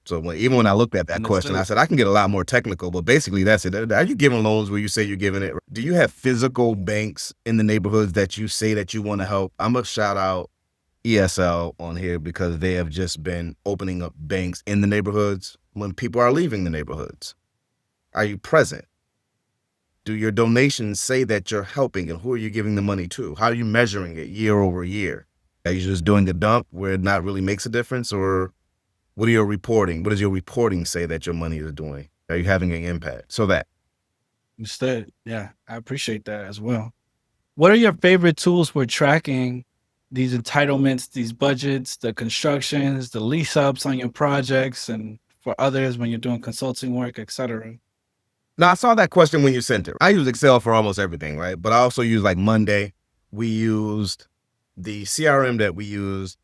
So even when I looked at that question, I said, I can get a lot more technical, but basically that's it. Are you giving loans where you say you're giving it? Do you have physical banks in the neighborhoods that you say that you want to help? I'm going to shout out ESL on here because they have just been opening up banks in the neighborhoods when people are leaving the neighborhoods. Are you present? Do your donations say that you're helping, and who are you giving the money to? How are you measuring it year over year? Are you just doing a dump where it not really makes a difference, or what are your reporting? What does your reporting say that your money is doing? Are you having an impact? So that. Understood. Yeah, I appreciate that as well. What are your favorite tools for tracking these entitlements, these budgets, the constructions, the lease ups on your projects, and for others when you're doing consulting work, etc.? Now, I saw that question when you sent it. I use Excel for almost everything, right? But I also use like Monday. We used the CRM that we used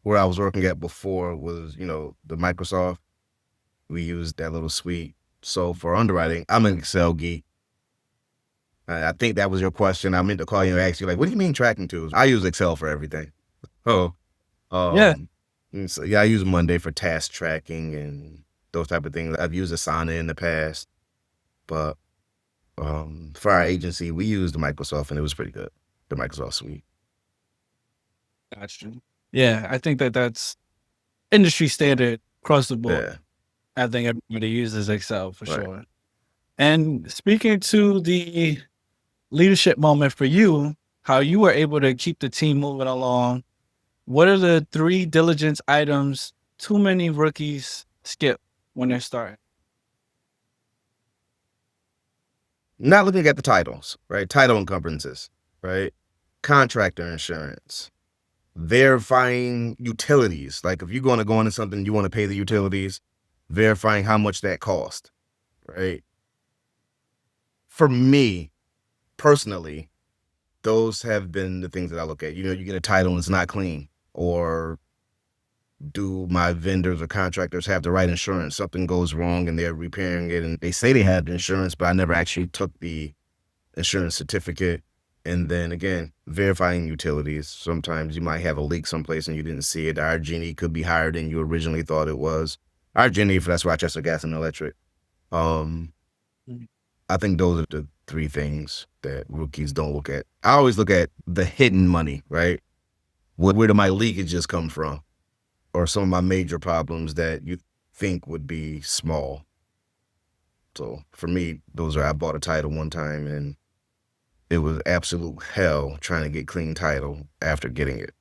where I was working at before was, you know, the Microsoft. We used that little suite. So for underwriting, I'm an Excel geek. I think that was your question. I meant to call you and ask you, like, what do you mean tracking tools? I use Excel for everything. Oh, Yeah. so yeah, I use Monday for task tracking and those type of things. I've used Asana in the past, but for our agency, we used Microsoft and it was pretty good. The Microsoft suite. Gotcha. Yeah, I think that that's industry standard across the board. Yeah. I think everybody uses Excel for Right. sure. And speaking to the leadership moment for you, how you were able to keep the team moving along, what are the 3 diligence items too many rookies skip when they're starting? Not looking at the titles, right? Title encumbrances, right? Contractor insurance, verifying utilities. Like if you're going to go into something, you want to pay the utilities, verifying how much that cost, right? For me, personally, those have been the things that I look at. You know, you get a title and it's not clean, or do my vendors or contractors have the right insurance? Something goes wrong and they're repairing it and they say they have the insurance, but I never actually took the insurance certificate. And then again, verifying utilities. Sometimes you might have a leak someplace and you didn't see it. Our Genie could be higher than you originally thought it was. Our Genie, that's Rochester Gas and Electric. I think those are the 3 things that rookies don't look at. I always look at the hidden money, right? Where do my leakages come from? Or some of my major problems that you think would be small. So for me, I bought a title one time and it was absolute hell trying to get clean title after getting it.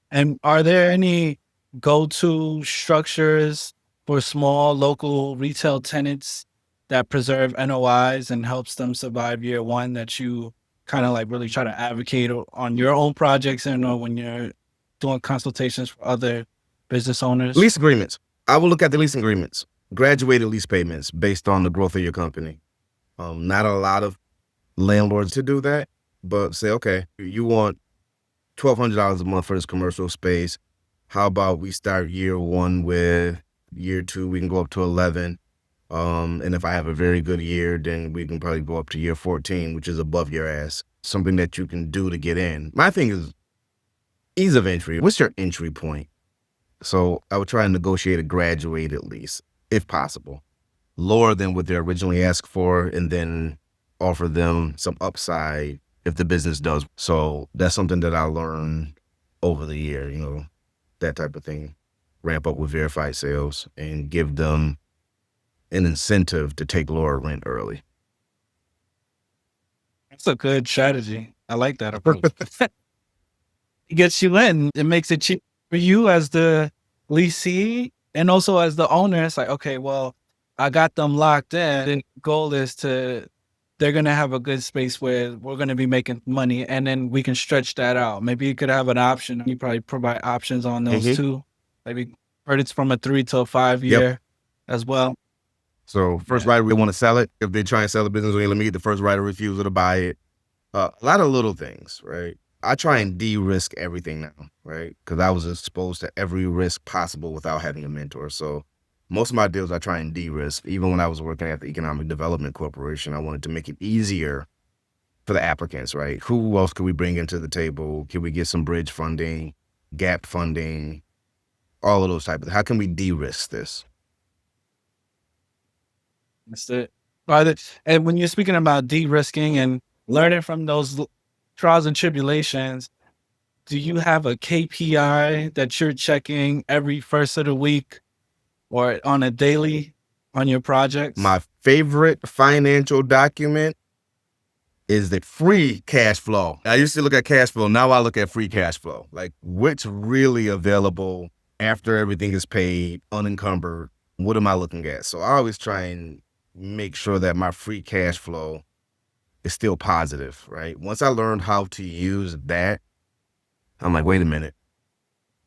And are there any go-to structures for small local retail tenants that preserve NOIs and helps them survive year one that you kind of like really try to advocate on your own projects and or when you're doing consultations for other business owners? Lease agreements. I will look at the lease agreements, graduated lease payments based on the growth of your company. Not a lot of landlords to do that, but say, okay, you want $1,200 a month for this commercial space. How about we start year one with year two, we can go up to 11. And if I have a very good year, then we can probably go up to year 14, which is above your ass. Something that you can do to get in. My thing is ease of entry. What's your entry point? So I would try and negotiate a graduated lease, if possible, lower than what they originally asked for, and then offer them some upside if the business does. So that's something that I learned over the year, that type of thing. Ramp up with verified sales and give them an incentive to take lower rent early. That's a good strategy. I like that approach. It gets you in. It makes it cheap for you as the leasee and also as the owner. It's like, okay, well, I got them locked in. The goal is they're going to have a good space where we're going to be making money and then we can stretch that out. Maybe you could have an option. You probably provide options on those too. Maybe heard it's from a 3 to a 5 year as well. So first right, we want to sell it. If they try and sell the business, let me get the first right of refusal to buy it. A lot of little things, right? I try and de-risk everything now, right? Because I was exposed to every risk possible without having a mentor. So most of my deals I try and de-risk. Even when I was working at the Economic Development Corporation, I wanted to make it easier for the applicants, right? Who else could we bring into the table? Can we get some bridge funding, gap funding, all of those types of, how can we de-risk this? That's it. And when you're speaking about de-risking and learning from those trials and tribulations, do you have a KPI that you're checking every first of the week or on a daily on your projects? My favorite financial document is the free cash flow. I used to look at cash flow. Now I look at free cash flow. Like what's really available after everything is paid, unencumbered. What am I looking at? So I always try and make sure that my free cash flow is still positive, right? Once I learned how to use that, I'm like, wait a minute.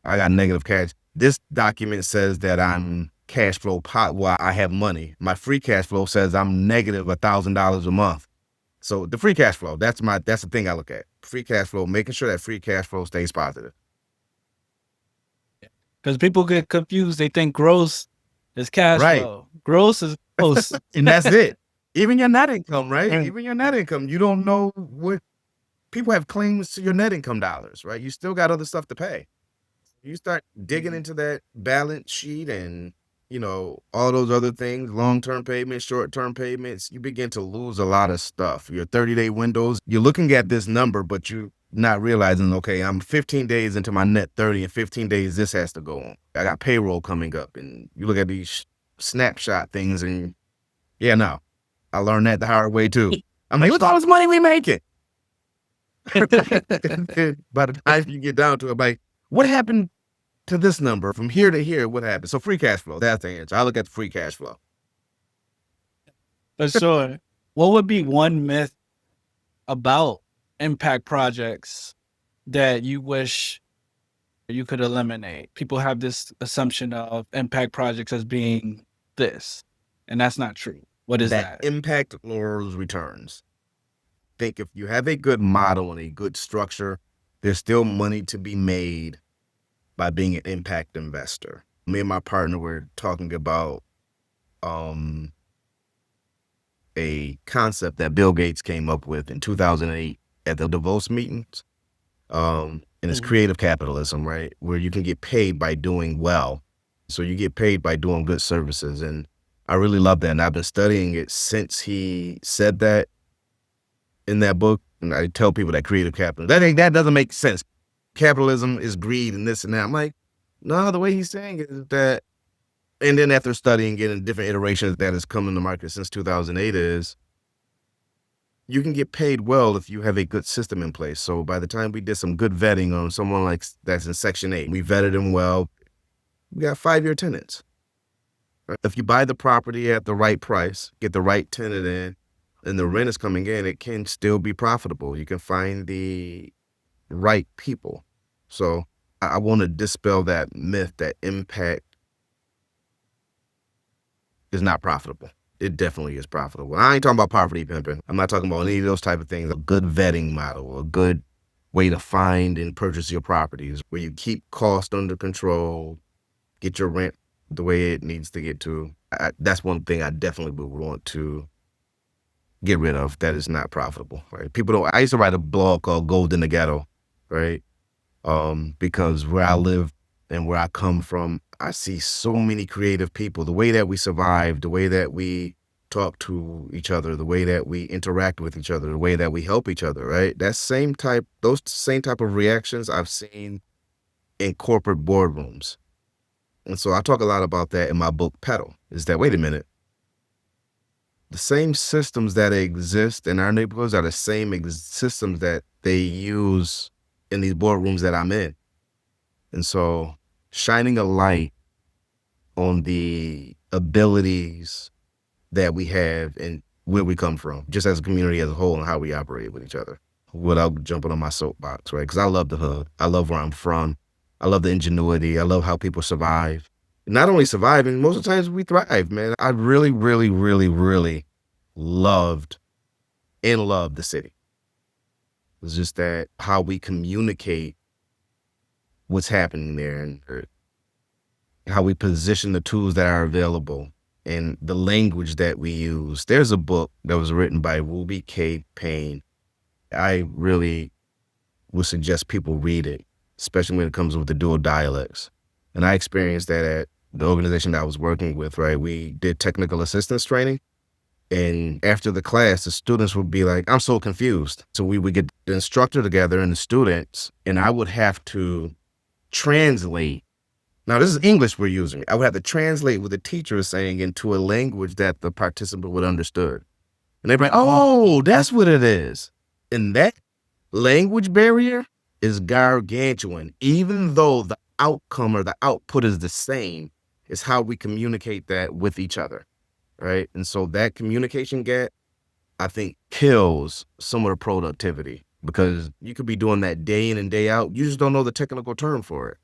I got negative cash. This document says that I'm cash flow well, I have money. My free cash flow says I'm negative $1,000 a month. So the free cash flow, that's the thing I look at. Free cash flow, making sure that free cash flow stays positive. Because people get confused. They think gross is cash flow. Gross is gross. And that's it. Even your net income, right? Even your net income, you don't know what people have claims to your net income dollars, right? You still got other stuff to pay. You start digging into that balance sheet and, all those other things, long-term payments, short-term payments, you begin to lose a lot of stuff. Your 30-day windows, you're looking at this number, but you're not realizing, okay, I'm 15 days into my net 30 and 15 days this has to go on. I got payroll coming up and you look at these snapshot things and I learned that the hard way too. I'm like, what's all this money we making? By the time you get down to it, like, what happened to this number from here to here? What happened? So free cash flow, that's the answer. I look at the free cash flow. For sure. What would be one myth about impact projects that you wish you could eliminate? People have this assumption of impact projects as being this, and that's not true. What is that? Impact lowers returns. Think if you have a good model and a good structure, there's still money to be made by being an impact investor. Me and my partner were talking about a concept that Bill Gates came up with in 2008 at the Davos meetings. And it's creative capitalism, right? Where you can get paid by doing well. So you get paid by doing good services. And I really love that. And I've been studying it since he said that in that book. And I tell people that creative capitalism, that doesn't make sense. Capitalism is greed and this and that. I'm like, no, the way he's saying it is that, and then after studying it in different iterations that has come in the market since 2008 is, you can get paid well if you have a good system in place. So by the time we did some good vetting on someone like that's in Section 8, we vetted him well. We got 5-year tenants, If you buy the property at the right price, get the right tenant in, and the rent is coming in, it can still be profitable. You can find the right people. So I want to dispel that myth that impact is not profitable. It definitely is profitable. I ain't talking about property pimping. I'm not talking about any of those type of things. A good vetting model, a good way to find and purchase your properties where you keep cost under control, get your rent the way it needs to get to. That's one thing I definitely would want to get rid of that is not profitable, right? People don't, I used to write a blog called Gold in the Ghetto, right? Because where I live and where I come from, I see so many creative people. The way that we survive, the way that we talk to each other, the way that we interact with each other, the way that we help each other, right? Those same type of reactions I've seen in corporate boardrooms. And so I talk a lot about that in my book, Pedal, is that, wait a minute, the same systems that exist in our neighborhoods are the same systems that they use in these boardrooms that I'm in. And so shining a light on the abilities that we have and where we come from, just as a community as a whole and how we operate with each other without jumping on my soapbox, right? Because I love the hood. I love where I'm from. I love the ingenuity. I love how people survive. Not only surviving, most of the times we thrive, man. I really, really, really, really loved and love the city. It's just that how we communicate what's happening there and how we position the tools that are available and the language that we use. There's a book that was written by Ruby K. Payne. I really would suggest people read it, especially when it comes with the dual dialects. And I experienced that at the organization that I was working with, right? We did technical assistance training. And after the class, the students would be like, I'm so confused. So we would get the instructor together and the students, and I would have to translate. Now, this is English we're using. I would have to translate what the teacher is saying into a language that the participant would understood. And they'd be like, oh, that's what it is. And that language barrier is gargantuan, even though the outcome or the output is the same. It's how we communicate that with each other, right? And so that communication gap, I think, kills some of the productivity because you could be doing that day in and day out. You just don't know the technical term for it.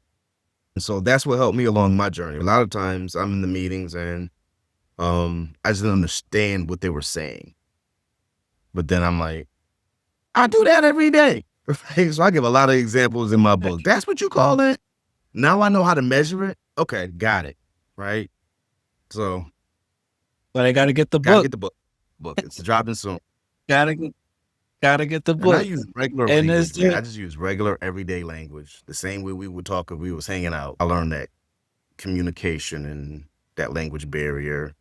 And so that's what helped me along my journey. A lot of times I'm in the meetings and I just didn't understand what they were saying. But then I'm like, I do that every day. Right? So I give a lot of examples in my book. That's what you call it? Now I know how to measure it. Okay, got it. Right? So But I gotta get the gotta book. get the book. It's dropping soon. Gotta get the And I book. use regular And language, it's man. I just use regular everyday language. The same way we would talk if we was hanging out. I learned that communication and that language barrier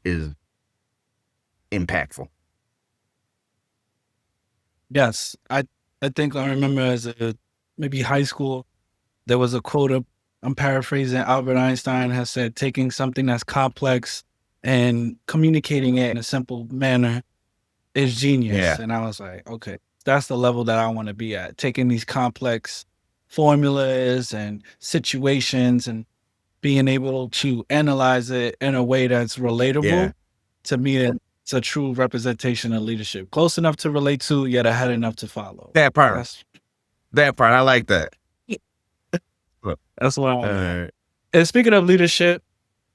is impactful. yes. I think I remember as a maybe high school, there was a quote of, I'm paraphrasing, Albert Einstein has said, taking something that's complex and communicating it in a simple manner is genius. Yeah. And I was like, okay, that's the level that I want to be at. Taking these complex formulas and situations and being able to analyze it in a way that's relatable. Yeah. To me, it's a true representation of leadership. Close enough to relate to, yet ahead enough to follow. That part. I like that. That's what I want. And speaking of leadership,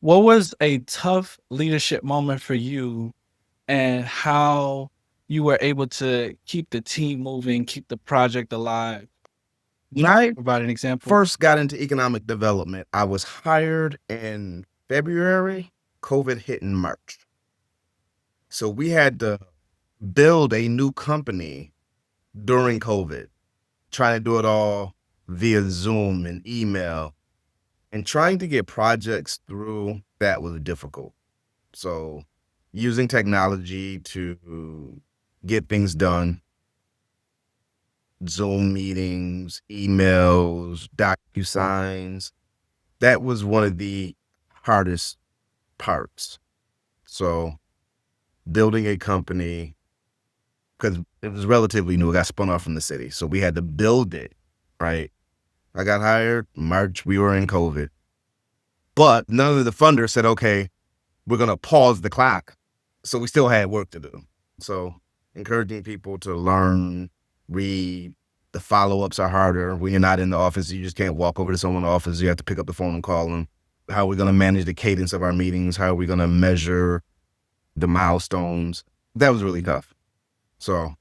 what was a tough leadership moment for you and how you were able to keep the team moving, keep the project alive? When I Provide an example. first got into economic development, I was hired in February. COVID hit in March. So we had to build a new company during COVID, trying to do it all via Zoom and email. And trying to get projects through that was difficult. So using technology to get things done, Zoom meetings, emails, DocuSigns, that was one of the hardest parts. So building a company, because it was relatively new, it got spun off from the city. So we had to build it, right? I got hired March, we were in COVID. But none of the funders said, okay, we're going to pause the clock. So we still had work to do. So encouraging people to learn, read. The follow-ups are harder. When you're not in the office, you just can't walk over to someone's office. You have to pick up the phone and call them. How are we going to manage the cadence of our meetings? How are we going to measure the milestones? That was really tough. So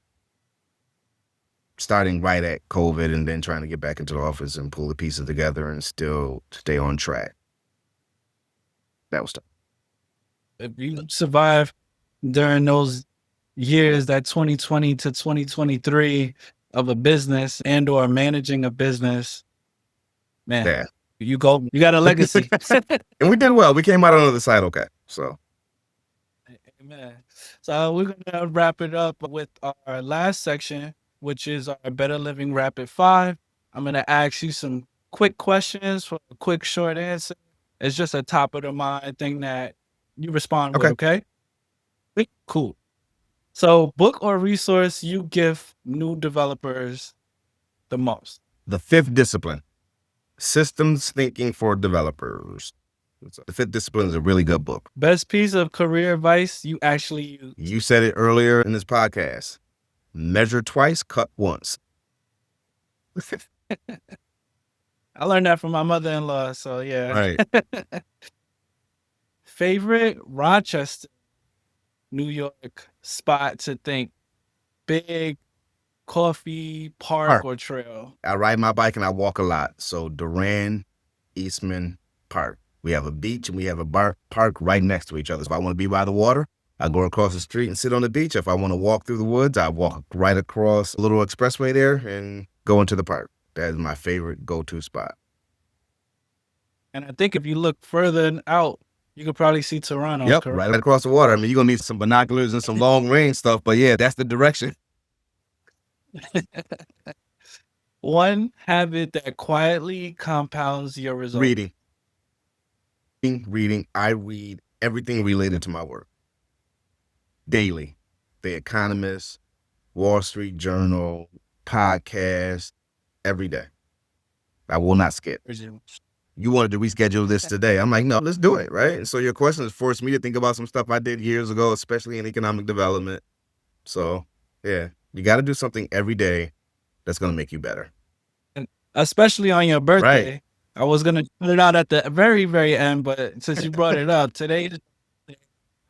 starting right at COVID and then trying to get back into the office and pull the pieces together and still stay on track. That was tough. If you survive during those years, that 2020 to 2023 of a business and or managing a business, man, Yeah. you got a legacy. And we did well. We came out on the other side okay. So Amen. So we're gonna wrap it up with our last section, which is our Better Living Rapid 5. I'm gonna ask you some quick questions for a quick short answer. It's just a top of the mind thing that you respond with, okay? Cool. So book or resource you give new developers the most? The Fifth Discipline, Systems Thinking for Developers. The Fifth Discipline is a really good book. Best piece of career advice you actually use? You said it earlier in this podcast. Measure twice, cut once. I learned that from my mother-in-law, so yeah. Right. Favorite Rochester, New York spot to think? Big coffee, park, or trail? I ride my bike and I walk a lot. So Duran, Eastman, Park. We have a beach and we have a park right next to each other. So if I want to be by the water, I go across the street and sit on the beach. If I want to walk through the woods, I walk right across a little expressway there and go into the park. That is my favorite go-to spot. And I think if you look further out, you could probably see Toronto. Yep, correct? right across the water. I mean, you're going to need some binoculars and some long range stuff, but yeah, that's the direction. One habit that quietly compounds your results? Reading. I read everything related to my work daily. The Economist, Wall Street Journal, podcast, every day. I will not skip. You wanted to reschedule this today. I'm like, no, let's do it, right? And so your question has forced me to think about some stuff I did years ago, especially in economic development. So yeah, you got to do something every day that's going to make you better. And especially on your birthday. Right. I was going to put it out at the very, very end, but since you brought it up today,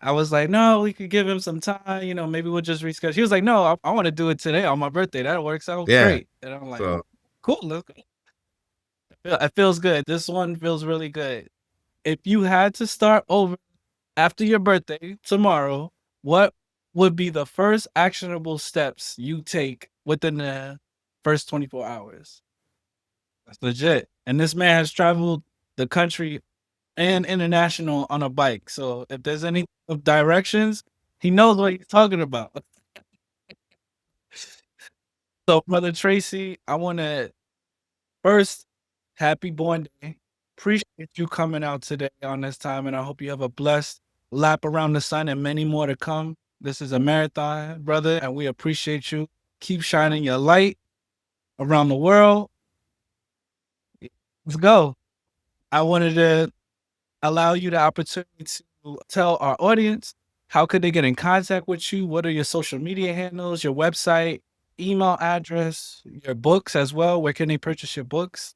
I was like, no, we could give him some time. You know, maybe we'll just reschedule. He was like, no, I want to do it today on my birthday. That works out great. And I'm like, cool. Let's go. It feels good. This one feels really good. If you had to start over after your birthday tomorrow, what would be the first actionable steps you take within the first 24 hours? That's legit. And this man has traveled the country and international on a bike. So if there's any directions, he knows what he's talking about. So, Brother Tracy, I want to first, happy born day. Appreciate you coming out today on this time, and I hope you have a blessed lap around the sun and many more to come. This is a marathon, brother, and we appreciate you. Keep shining your light around the world. Let's go. I wanted to allow you the opportunity to tell our audience how could they get in contact with you? What are your social media handles, your website, email address, your books as well? Where can they purchase your books?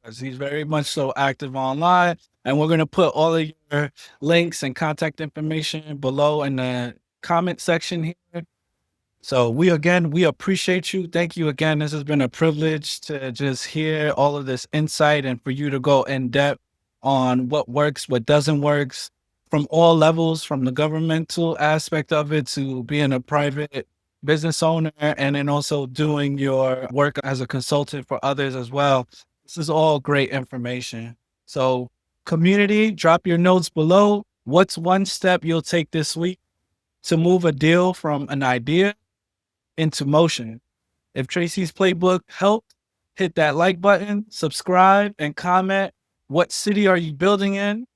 Because he's very much so active online. And we're going to put all of your links and contact information below in the comment section here. So we appreciate you. Thank you again. This has been a privilege to just hear all of this insight and for you to go in depth on what works, what doesn't work from all levels, from the governmental aspect of it to being a private business owner and then also doing your work as a consultant for others as well. This is all great information. So, community, drop your notes below. What's one step you'll take this week to move a deal from an idea into motion? If Tracy's playbook helped, hit that like button, subscribe, and comment. What city are you building in?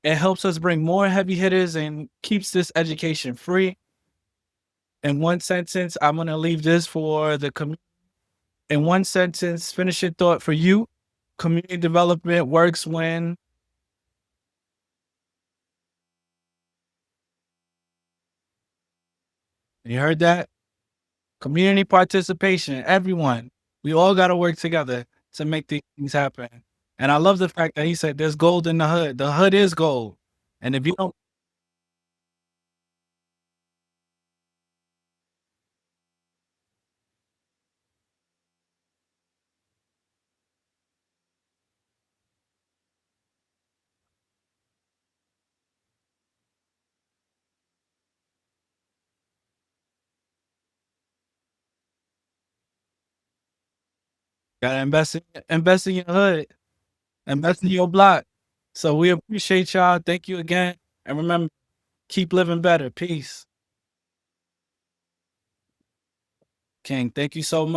It helps us bring more heavy hitters and keeps this education free. In one sentence, I'm going to leave this for the community. In one sentence, finish your thought for you. Community development works when you heard that? Community participation, everyone. We all got to work together to make these things happen. And I love the fact that he said there's gold in the hood. The hood is gold. And if you don't, gotta invest in your hood, invest in your block. So we appreciate y'all. Thank you again. And remember, keep living better. Peace. King, thank you so much.